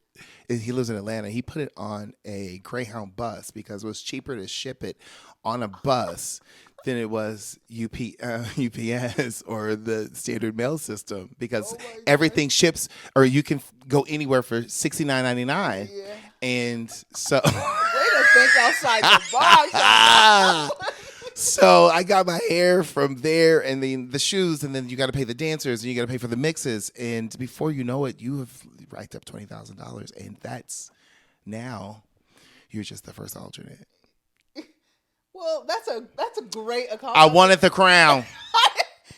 Speaker 2: He lives in Atlanta. He put it on a Greyhound bus because it was cheaper to ship it on a bus than it was UPS or the standard mail system because everything ships or you can go anywhere for $69.99.
Speaker 1: Yeah.
Speaker 2: And so
Speaker 1: Way to think outside the box.
Speaker 2: So I got my hair from there and then the shoes and then you got to pay the dancers and you got to pay for the mixes. And before you know it, you have racked up $20,000. And that's now you're just the first alternate.
Speaker 1: Well, that's a great accomplishment.
Speaker 2: I wanted the crown.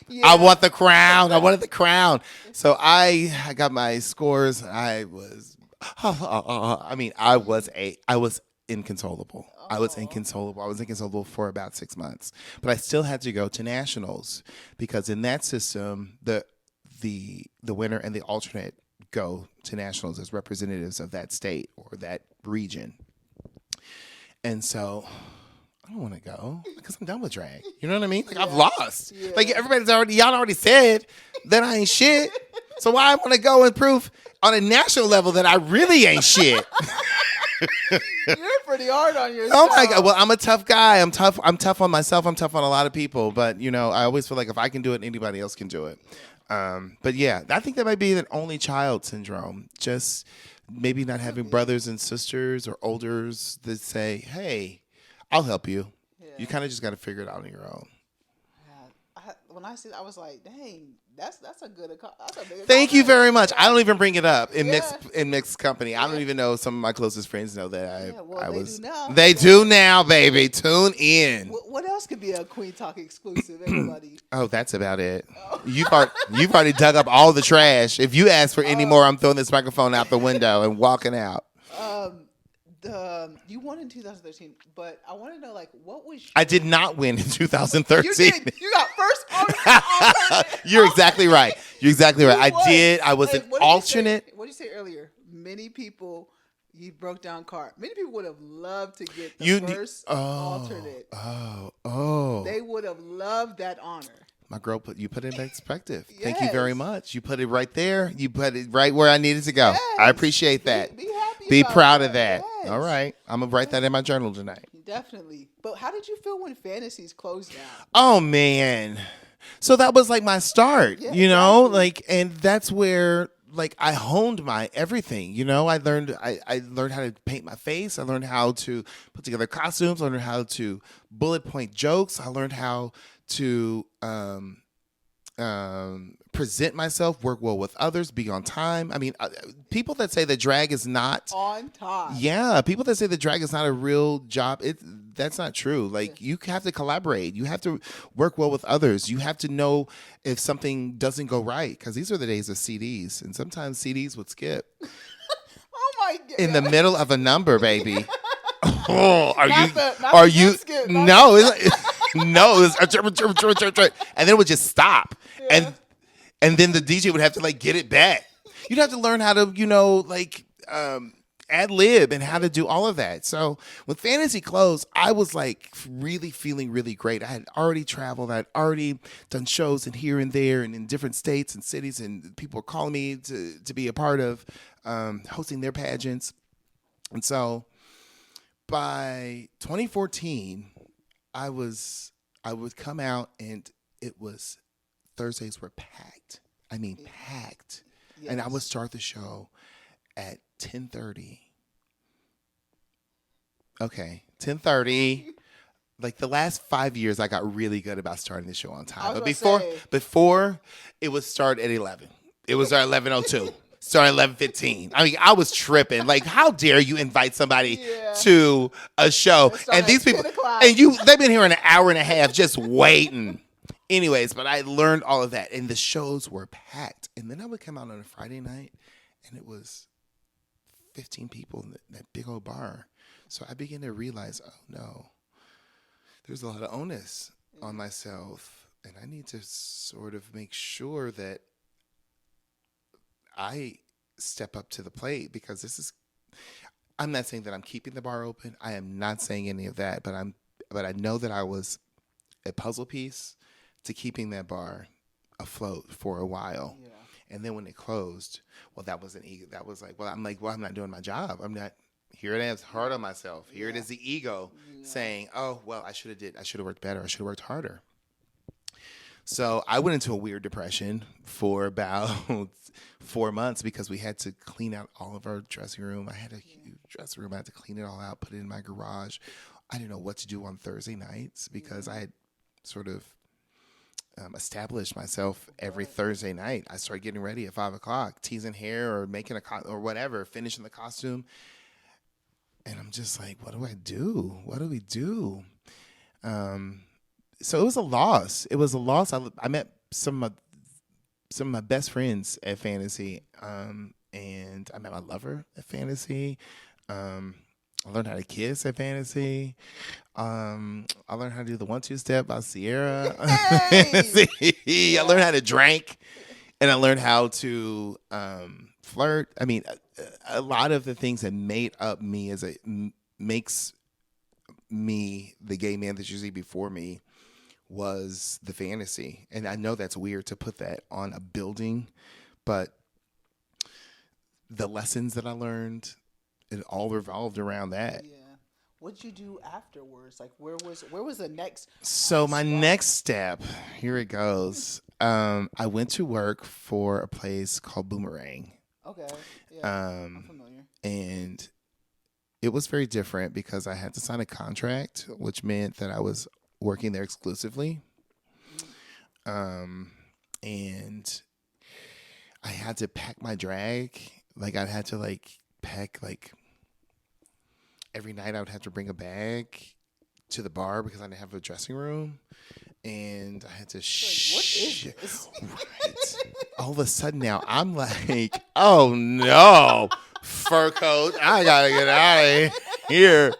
Speaker 1: Yeah.
Speaker 2: I want the crown. I wanted the crown. So I got my scores. I was inconsolable. I was inconsolable. I was inconsolable for about 6 months. But I still had to go to nationals because in that system, the winner and the alternate go to nationals as representatives of that state or that region. And so I don't want to go because I'm done with drag. You know what I mean? Like I've lost.
Speaker 1: Yeah.
Speaker 2: Like y'all already said that I ain't shit. So why I want to go and prove on a national level that I really ain't shit?
Speaker 1: You're pretty hard on yourself.
Speaker 2: Oh my God. Well, I'm a tough guy. I'm tough on myself. I'm tough on a lot of people. But, you know, I always feel like if I can do it, anybody else can do it. But yeah, I think that might be an only child syndrome. Just maybe not having brothers and sisters or elders that say, hey, I'll help you. Yeah. You kind of just got to figure it out on your own.
Speaker 1: Yeah. When I see, I was like, dang, that's a good accomplishment.
Speaker 2: Thank you very much. I don't even bring it up in mixed company. I don't even know some of my closest friends know that I was. Do now. They do now, baby. Tune in.
Speaker 1: What else could be a Kueen Talk exclusive, everybody?
Speaker 2: Oh, that's about it. Oh. You've already dug up all the trash. If you ask for any more, I'm throwing this microphone out the window and walking out.
Speaker 1: You won in 2013, but I want to know, like, what was
Speaker 2: I did not win in 2013.
Speaker 1: You did. You got first.
Speaker 2: You're exactly right. You're exactly right. I did. I was an alternate.
Speaker 1: What did you say earlier? Many people, you broke down card. Many people would have loved to get the first alternate. They would have loved that honor.
Speaker 2: My girl, you put it in perspective. Yes. Thank you very much. You put it right there. You put it right where I needed to go. Yes. I appreciate that.
Speaker 1: Be happy.
Speaker 2: Be proud of that. Yes. All right. I'm going to write that in my journal tonight.
Speaker 1: Definitely. But how did you feel when Fantasies closed down?
Speaker 2: Oh, man. So that was like my start, you know, like, and that's where like I honed my everything, you know, I learned how to paint my face. I learned how to put together costumes. I learned how to bullet point jokes. I learned how to present myself, work well with others, be on time. I mean, people that say that drag is not
Speaker 1: on time.
Speaker 2: Yeah, people that say that drag is not a real job, that's not true. Like you have to collaborate. You have to work well with others. You have to know if something doesn't go right because these are the days of CDs, and sometimes CDs would skip.
Speaker 1: Oh my God!
Speaker 2: In the middle of a number, baby. Oh, and then it would just stop. Yeah. And then the DJ would have to like get it back. You'd have to learn how to, you know, like ad lib and how to do all of that. So when Fantasy closed, I was like really feeling really great. I had already traveled. I had already done shows and here and there and in different states and cities, and people were calling me to be a part of hosting their pageants. And so by 2014, I would come out and it was Thursdays were packed. I mean, packed. Yes. And I would start the show at 10:30. Okay, 10:30. Like the last 5 years, I got really good about starting the show on time. But before, it would start at 11. It was at 11:02. Start at 11:15. I mean, I was tripping. Like, how dare you invite somebody to a show? And these people, they've been here an hour and a half just waiting. Anyways, but I learned all of that, and the shows were packed. And then I would come out on a Friday night, and it was 15 people in that big old bar. So I began to realize, oh, no, there's a lot of onus on myself, and I need to sort of make sure that I step up to the plate because I'm not saying that I'm keeping the bar open. I am not saying any of that, but I know that I was a puzzle piece to keeping that bar afloat for a while. Yeah. And then when it closed, well, that wasn't easy. That was like, I'm not doing my job. I'm not Here it is, hard on myself. Here it
Speaker 1: Yeah.
Speaker 2: is, the ego saying, "Oh, well, I should have worked better. I should have worked harder." So I went into a weird depression for about 4 months because we had to clean out all of our dressing room. I had a huge dressing room. I had to clean it all out, put it in my garage. I didn't know what to do on Thursday nights because I had sort of established myself every Thursday night. I started getting ready at 5 o'clock, teasing hair or making or whatever, finishing the costume. And I'm just like, what do I do? What do we do? So it was a loss. It was a loss. I met some of my best friends at Fantasy, and I met my lover at Fantasy. I learned how to kiss at Fantasy. I learned how to do the 1-2 step by Sierra.
Speaker 1: Hey!
Speaker 2: I learned how to drink, and I learned how to flirt. I mean, a lot of the things that made up me makes me the gay man that you see before me was the Fantasy. And I know that's weird to put that on a building, but the lessons that I learned, it all revolved around that.
Speaker 1: Yeah. What'd you do afterwards? Like, where was the next?
Speaker 2: So my next step, here it goes. I went to work for a place called Boomerang.
Speaker 1: Okay. Yeah. I'm familiar.
Speaker 2: And it was very different because I had to sign a contract, which meant that I was working there exclusively. And I had to pack my drag. Like, I had to pack every night I would have to bring a bag to the bar because I didn't have a dressing room. And I had to
Speaker 1: what is this?
Speaker 2: Right. All of a sudden now I'm like, oh no, fur coat. I gotta get out of here.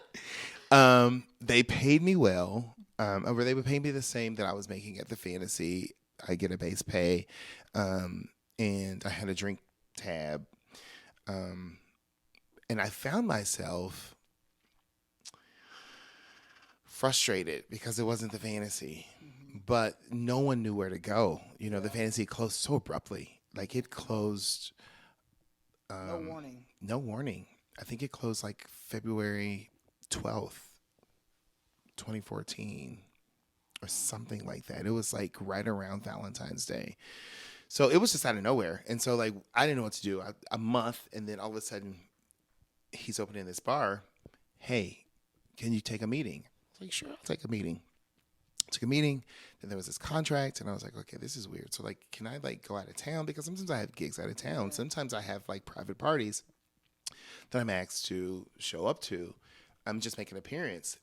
Speaker 2: They paid me well. Or they would pay me the same that I was making at the Fantasy. I get a base pay. And I had a drink tab. And I found myself frustrated because it wasn't the Fantasy. But no one knew where to go. You know, the Fantasy closed so abruptly. Like, it closed.
Speaker 1: No warning.
Speaker 2: No warning. I think it closed like February 12th, 2014, or something like that. It was like right around Valentine's Day. So it was just out of nowhere. And so, like, I didn't know what to do. A month, and then all of a sudden, he's opening this bar. Hey, can you take a meeting? I was like, sure, I'll take a meeting. Took a meeting, then there was this contract, and I was like, okay, this is weird. So, like, can I, like, go out of town? Because sometimes I have gigs out of town. Sometimes I have, like, private parties that I'm asked to show up to. I'm just making an appearance.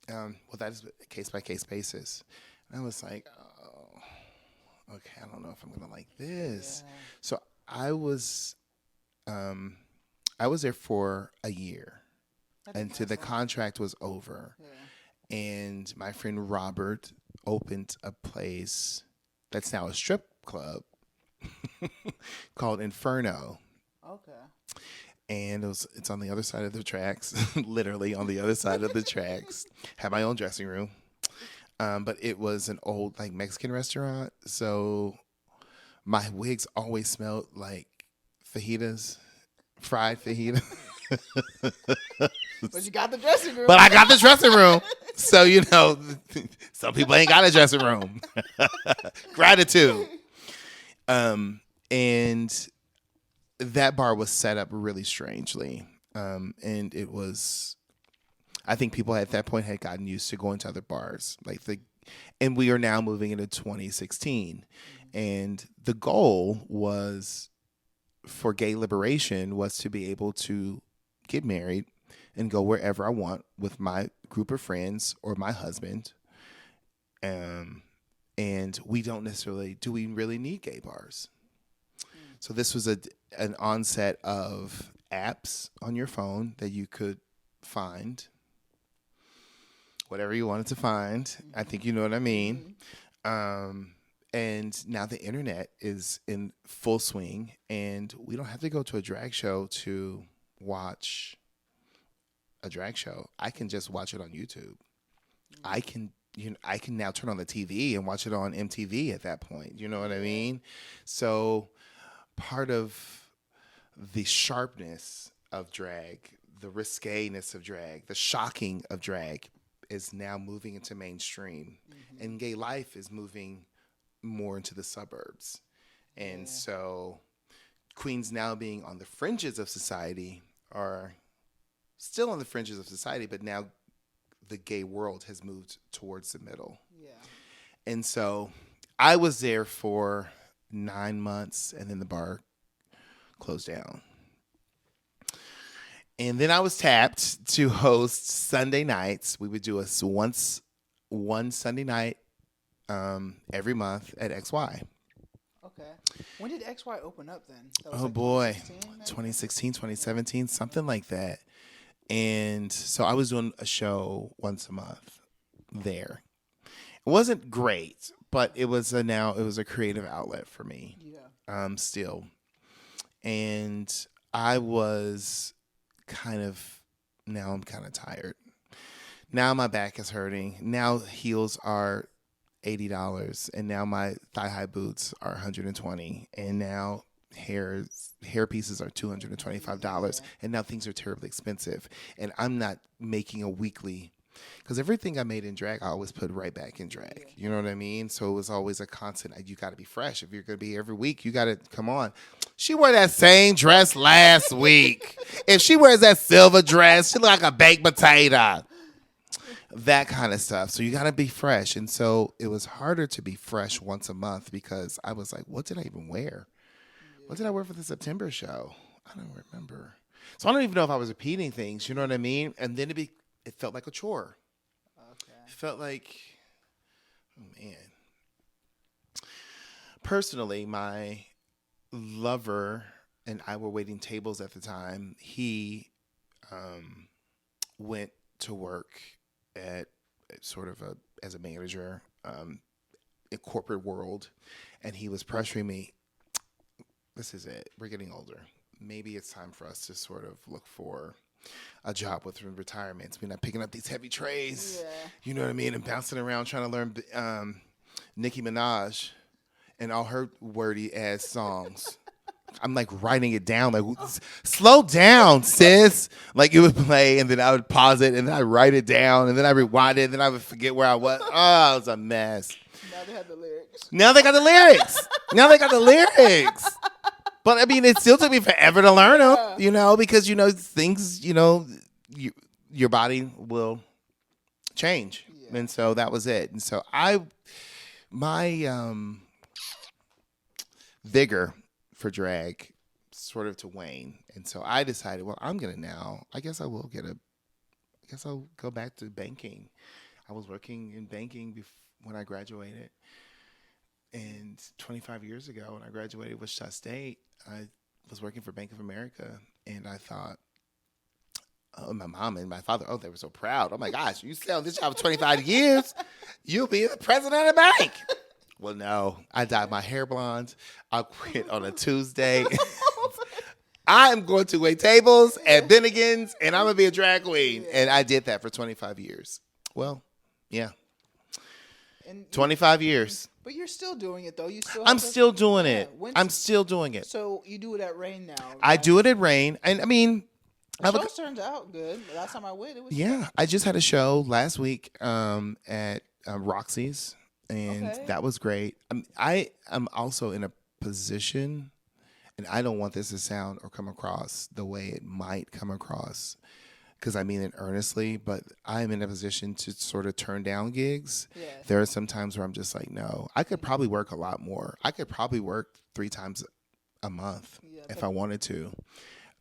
Speaker 2: Well, that is a case-by-case basis. And I was like, oh, okay, I don't know if I'm going to like this. Yeah. So I was there for a year until the contract was over. Yeah. And my friend Robert opened a place that's now a strip club called Inferno.
Speaker 1: Okay.
Speaker 2: And it's on the other side of the tracks, literally on the other side of the tracks. Had my own dressing room. But it was an old, like, Mexican restaurant. So my wigs always smelled like fajitas, fried fajitas.
Speaker 1: But you got the dressing room.
Speaker 2: But I got the dressing room. So, you know, some people ain't got a dressing room. Gratitude. And that bar was set up really strangely. And it was, I think people at that point had gotten used to going to other bars. And we are now moving into 2016. And the goal was for gay liberation was to be able to get married and go wherever I want with my group of friends or my husband. And we don't necessarily, do we really need gay bars? So this was an onset of apps on your phone that you could find whatever you wanted to find. I think you know what I mean. And now the internet is in full swing, and we don't have to go to a drag show to watch a drag show. I can just watch it on YouTube. I can now turn on the TV and watch it on MTV at that point. You know what I mean? So part of the sharpness of drag the risqueness of drag, the shocking of drag is now moving into mainstream, and gay life is moving more into the suburbs. And so queens now being on the fringes of society are still on the fringes of society, but now the gay world has moved towards the middle. Yeah. And so I was there for 9 months, and then the bar closed down. And then I was tapped to host Sunday nights. We would do one Sunday night every month at XY.
Speaker 1: Okay. When did XY open up then?
Speaker 2: Oh, boy. 2016, 2017, something like that. And so I was doing a show once a month there. It wasn't great, but it was a creative outlet for me. Yeah. Still. And I was now I'm kind of tired. Now my back is hurting. Now heels are $80, and now my thigh-high boots are $120, and now hair pieces are $225, and now things are terribly expensive. And I'm not making a weekly, because everything I made in drag, I always put right back in drag. You know what I mean? So it was always a constant. You got to be fresh. If you're going to be every week, you got to come on. She wore that same dress last week. If she wears that silver dress, she look like a baked potato. That kind of stuff. So you got to be fresh. And so it was harder to be fresh once a month because I was like, what did I even wear? What did I wear for the September show? I don't remember. So I don't even know if I was repeating things. You know what I mean? And then it felt like a chore. Okay. It felt like, oh man. Personally, my lover and I were waiting tables at the time. He went to work at as a manager in corporate world, and he was pressuring me. This is it. We're getting older. Maybe it's time for us to sort of look for a job with retirements. We're not picking up these heavy trays. Yeah. You know what I mean? And bouncing around trying to learn Nicki Minaj and all her wordy ass songs. I'm like writing it down, like, slow down, sis. Like it would play, and then I would pause it, and then I'd write it down, and then I rewind it, and then I would forget where I was. Oh, it was a mess.
Speaker 1: Now they have the lyrics.
Speaker 2: Now they got the lyrics. But I mean, it still took me forever to learn them, because, things, your body will change. Yeah. And so that was it. And so my vigor for drag sort of to wane. And so I decided, well, I guess I'll go back to banking. I was working in banking when I graduated. And 25 years ago when I graduated Wichita State, I was working for Bank of America. And I thought, my mom and my father, they were so proud. Oh my gosh, you stay on this job for 25 years, you'll be the president of the bank. Well, no, I dyed my hair blonde. I quit on a Tuesday. I'm going to wait tables at Bennigan's, and I'm going to be a drag queen. And I did that for 25 years. Well, yeah. 25 years.
Speaker 1: But you're still doing it, though.
Speaker 2: I'm still doing it. I'm still doing it.
Speaker 1: So you do it at Rain now, right?
Speaker 2: I do it at Rain. And, I mean...
Speaker 1: The show turned out good. Last time I went, it was
Speaker 2: good. I just had a show last week at Roxy's. And that was great. I am also in a position, and I don't want this to sound or come across the way it might come across, because I mean it earnestly, but I'm in a position to sort of turn down gigs. Yeah. There are some times where I'm just like, no, I could probably work a lot more. I could probably work 3 times a month if I wanted to.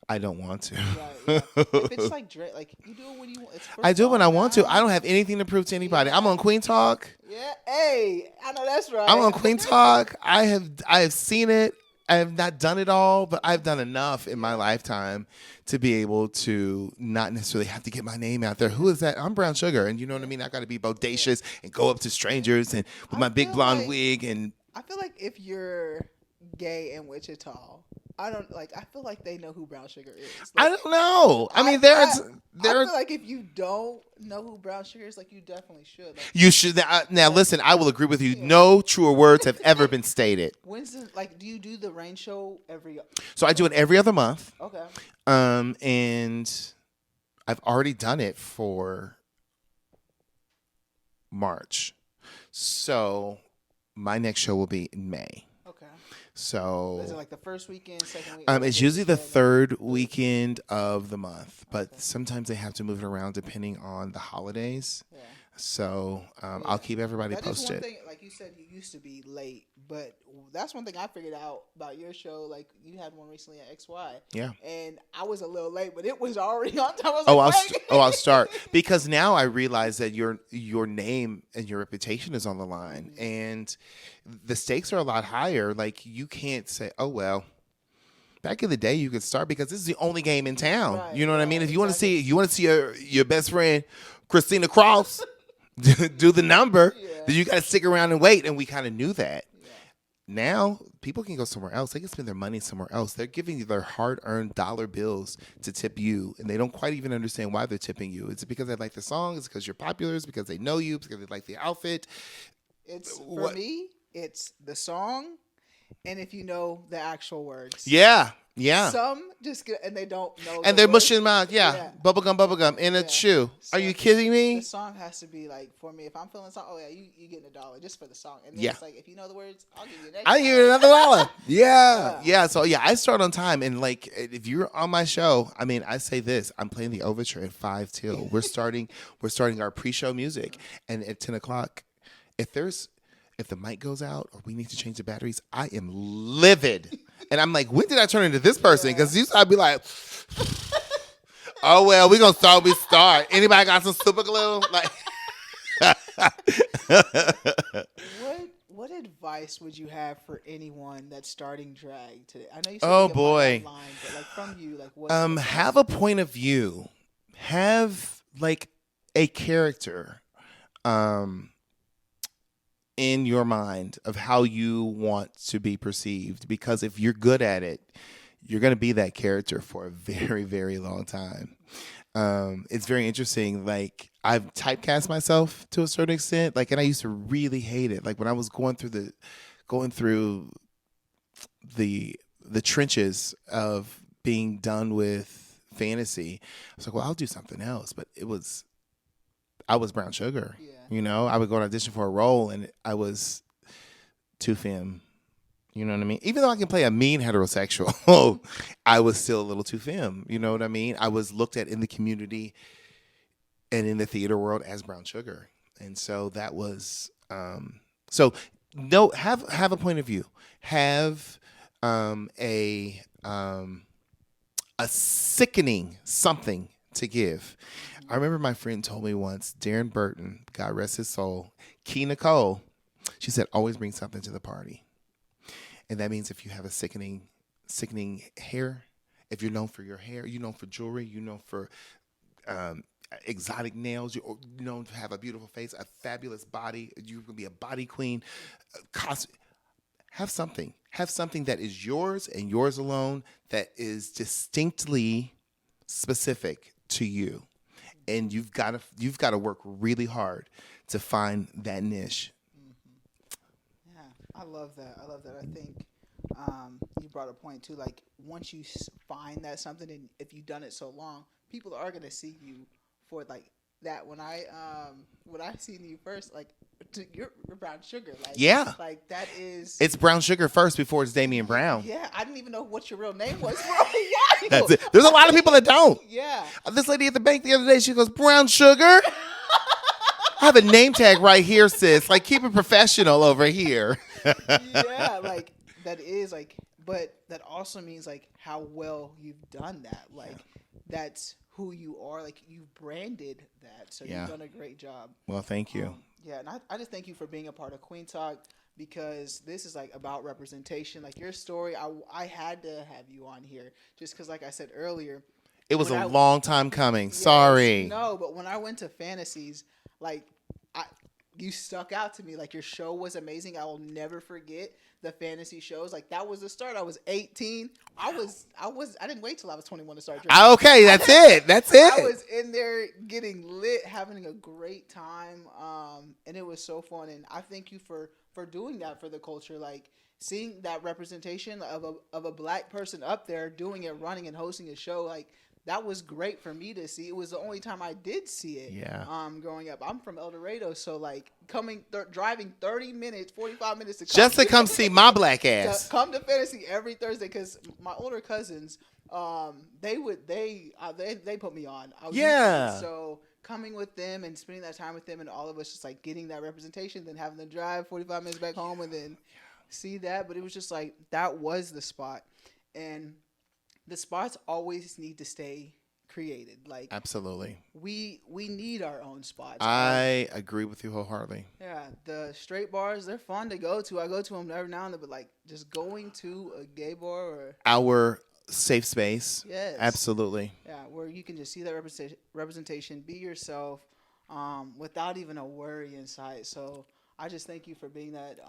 Speaker 2: I don't want to.
Speaker 1: Right, yeah. If it's like you do it when you want.
Speaker 2: I do it when I want to. I don't have anything to prove to anybody. Yeah. I'm on Kueen Talk.
Speaker 1: Yeah, hey, I know that's right.
Speaker 2: I'm on Kueen Talk. I have seen it. I have not done it all, but I've done enough in my lifetime to be able to not necessarily have to get my name out there. Who is that? I'm Brown Sugar, and you know what I mean. I got to be bodacious and go up to strangers and with my big blonde wig. And
Speaker 1: I feel like if you're gay in Wichita, I feel like they know who Brown Sugar is. Like,
Speaker 2: I don't know. I mean,
Speaker 1: I feel like if you don't know who Brown Sugar is, you definitely should.
Speaker 2: You should. Now, listen, I will agree with you. Yeah. No truer words have ever been stated.
Speaker 1: Do you do the Rain show every?
Speaker 2: So I do it every other month.
Speaker 1: Okay.
Speaker 2: And I've already done it for March. So my next show will be in May.
Speaker 1: Okay.
Speaker 2: So
Speaker 1: Is it like the first weekend, second weekend?
Speaker 2: it's usually the third weekend of the month, but sometimes they have to move it around depending on the holidays.
Speaker 1: Yeah.
Speaker 2: So I'll keep everybody
Speaker 1: that
Speaker 2: posted.
Speaker 1: That is one thing, like you said, you used to be late, but that's one thing I figured out about your show. Like you had one recently at XY.
Speaker 2: Yeah.
Speaker 1: And I was a little late, but it was already on time. I was
Speaker 2: I'll start because now I realize that your name and your reputation is on the line, and the stakes are a lot higher. Like you can't say, "Oh well." Back in the day, you could start because this is the only game in town.
Speaker 1: Right,
Speaker 2: you know what I mean? If you want to see, your best friend Christina Cross do the number, then you got to stick around and wait. And we kind of knew that. Yeah. Now people can go somewhere else. They can spend their money somewhere else. They're giving you their hard-earned dollar bills to tip you, and they don't quite even understand why they're tipping you. Is it because they like the song? Is it because you're popular? Is it because they know you? Is it because they like the outfit?
Speaker 1: For me, it's the song. And if you know the actual words.
Speaker 2: Yeah.
Speaker 1: Some just get, and they don't know.
Speaker 2: And they're mushing them out. Yeah. Bubblegum in a shoe. So are you kidding me?
Speaker 1: The song has to be like, for me, if I'm feeling song, you getting $1 just for the song. And then it's like, if you know the words, I'll give you
Speaker 2: another $1. Yeah. So I start on time. And like, if you're on my show, I mean, I say this, I'm playing the overture at 5 till. We're starting our pre-show music. And at 10 o'clock, if the mic goes out or we need to change the batteries, I am livid. And I'm like, when did I turn into this person? Because usually I'd be like, oh, well, we're going to start when we start. Anybody got some super glue? Like,
Speaker 1: What advice would you have for anyone that's starting drag today? I know you said line, but like from you, like what?
Speaker 2: Have a point of view. Have like a character. In your mind of how you want to be perceived, because if you're good at it, you're going to be that character for a very, very long time. It's very interesting. Like I've typecast myself to a certain extent. Like, and I used to really hate it. Like when I was going through the trenches of being done with fantasy, I was like, well, I'll do something else. But I was brown sugar. Yeah. You know, I would go and audition for a role, and I was too femme. You know what I mean? Even though I can play a mean heterosexual, I was still a little too femme. You know what I mean? I was looked at in the community and in the theater world as brown sugar, and so that was have a point of view. Have a sickening something to give. I remember my friend told me once, Darren Burton, God rest his soul, Key Nicole, she said, always bring something to the party. And that means if you have a sickening hair, if you're known for your hair, you're known for jewelry, you're known for exotic nails, you're known to have a beautiful face, a fabulous body, you're going to be a body queen, have something. Have something that is yours and yours alone, that is distinctly specific to you. And you've got to work really hard to find that niche.
Speaker 1: Mm-hmm. Yeah, I love that. I think you brought a point too. Like once you find that something, and if you've done it so long, people are gonna see you for like that. When I seen you first, like you're brown sugar. Like, like that is.
Speaker 2: It's brown sugar first before it's Damian Brown.
Speaker 1: Yeah, I didn't even know what your real name was for a while.
Speaker 2: That's it. There's a lot of people that don't.
Speaker 1: Yeah.
Speaker 2: This lady at the bank the other day, she goes, brown sugar? I have a name tag right here, sis. Like, keep it professional over here.
Speaker 1: Yeah, like, that is, like, but that also means, like, how well you've done that. Like, that's who you are. Like, you've branded that. So you've done a great job.
Speaker 2: Well, thank you.
Speaker 1: Yeah, and I just thank you for being a part of Kueen Talk, because this is like about representation. Like your story, I had to have you on here just because, like I said earlier,
Speaker 2: it was a long time coming. Yes, sorry.
Speaker 1: No, but when I went to Fantasies, like you stuck out to me. Like your show was amazing. I will never forget the fantasy shows. Like that was the start. I was 18. I didn't wait till I was 21 to start drinking.
Speaker 2: Okay, that's it. That's it.
Speaker 1: I was in there getting lit, having a great time. And it was so fun. And I thank you for doing that for the culture. Like seeing that representation of a black person up there doing it, running and hosting a show. Like that was great for me to see. It was the only time I did see it.
Speaker 2: Yeah.
Speaker 1: Growing up, I'm from El Dorado, so like driving 30 minutes, 45 minutes to
Speaker 2: Just to come see my black
Speaker 1: to
Speaker 2: ass.
Speaker 1: come to Fantasy every Thursday because my older cousins, they put me on. I was used to
Speaker 2: Yeah.
Speaker 1: it. So coming with them and spending that time with them and all of us just like getting that representation, then having to drive 45 minutes back home and then see that. But it was just like that was the spot, and the spots always need to stay created. Like
Speaker 2: Absolutely.
Speaker 1: we need our own spots.
Speaker 2: I agree with you wholeheartedly.
Speaker 1: Yeah, the straight bars, they're fun to go to. I go to them every now and then, but like just going to a gay bar or
Speaker 2: Our safe space.
Speaker 1: yes,
Speaker 2: Absolutely.
Speaker 1: yeah, where you can just see that representation, be yourself, without even a worry inside. So I just thank you for being that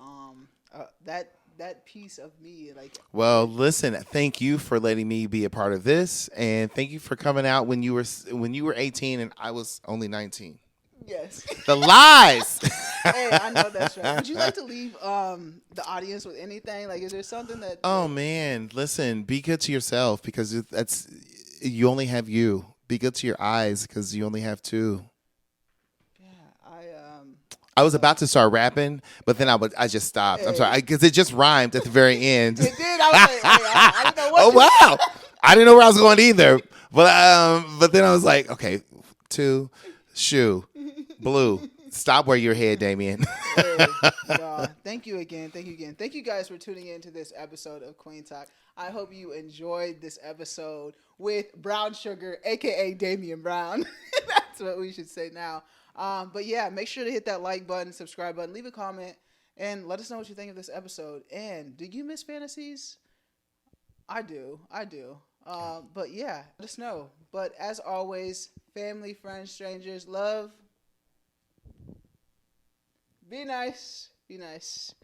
Speaker 1: piece of me. Like,
Speaker 2: Well, listen, thank you for letting me be a part of this, and thank you for coming out when you were 18 and I was only 19.
Speaker 1: yes.
Speaker 2: The lies.
Speaker 1: Hey, I know that's right. Would you like to leave the audience with anything? Like, is there something that?
Speaker 2: Oh man, listen, be good to yourself because you only have you. Be good to your eyes because you only have two.
Speaker 1: Yeah,
Speaker 2: I was about to start rapping, but then I just stopped. I'm sorry, because it just rhymed at the very end.
Speaker 1: It did. I was like, hey, I didn't know what.
Speaker 2: Oh wow, I didn't know where I was going either. But then I was like, okay, two, shoe, blue. Stop where your head, Damian.
Speaker 1: Hey, thank you again. Thank you again. Thank you guys for tuning in to this episode of Kueen Talk. I hope you enjoyed this episode with Brown Sugar, aka Damian Brown. That's what we should say now. But yeah, make sure to hit that like button, subscribe button, leave a comment, and let us know what you think of this episode. And do you miss fantasies? I do. But yeah, let us know. But as always, family, friends, strangers, love. Be nice. Be nice.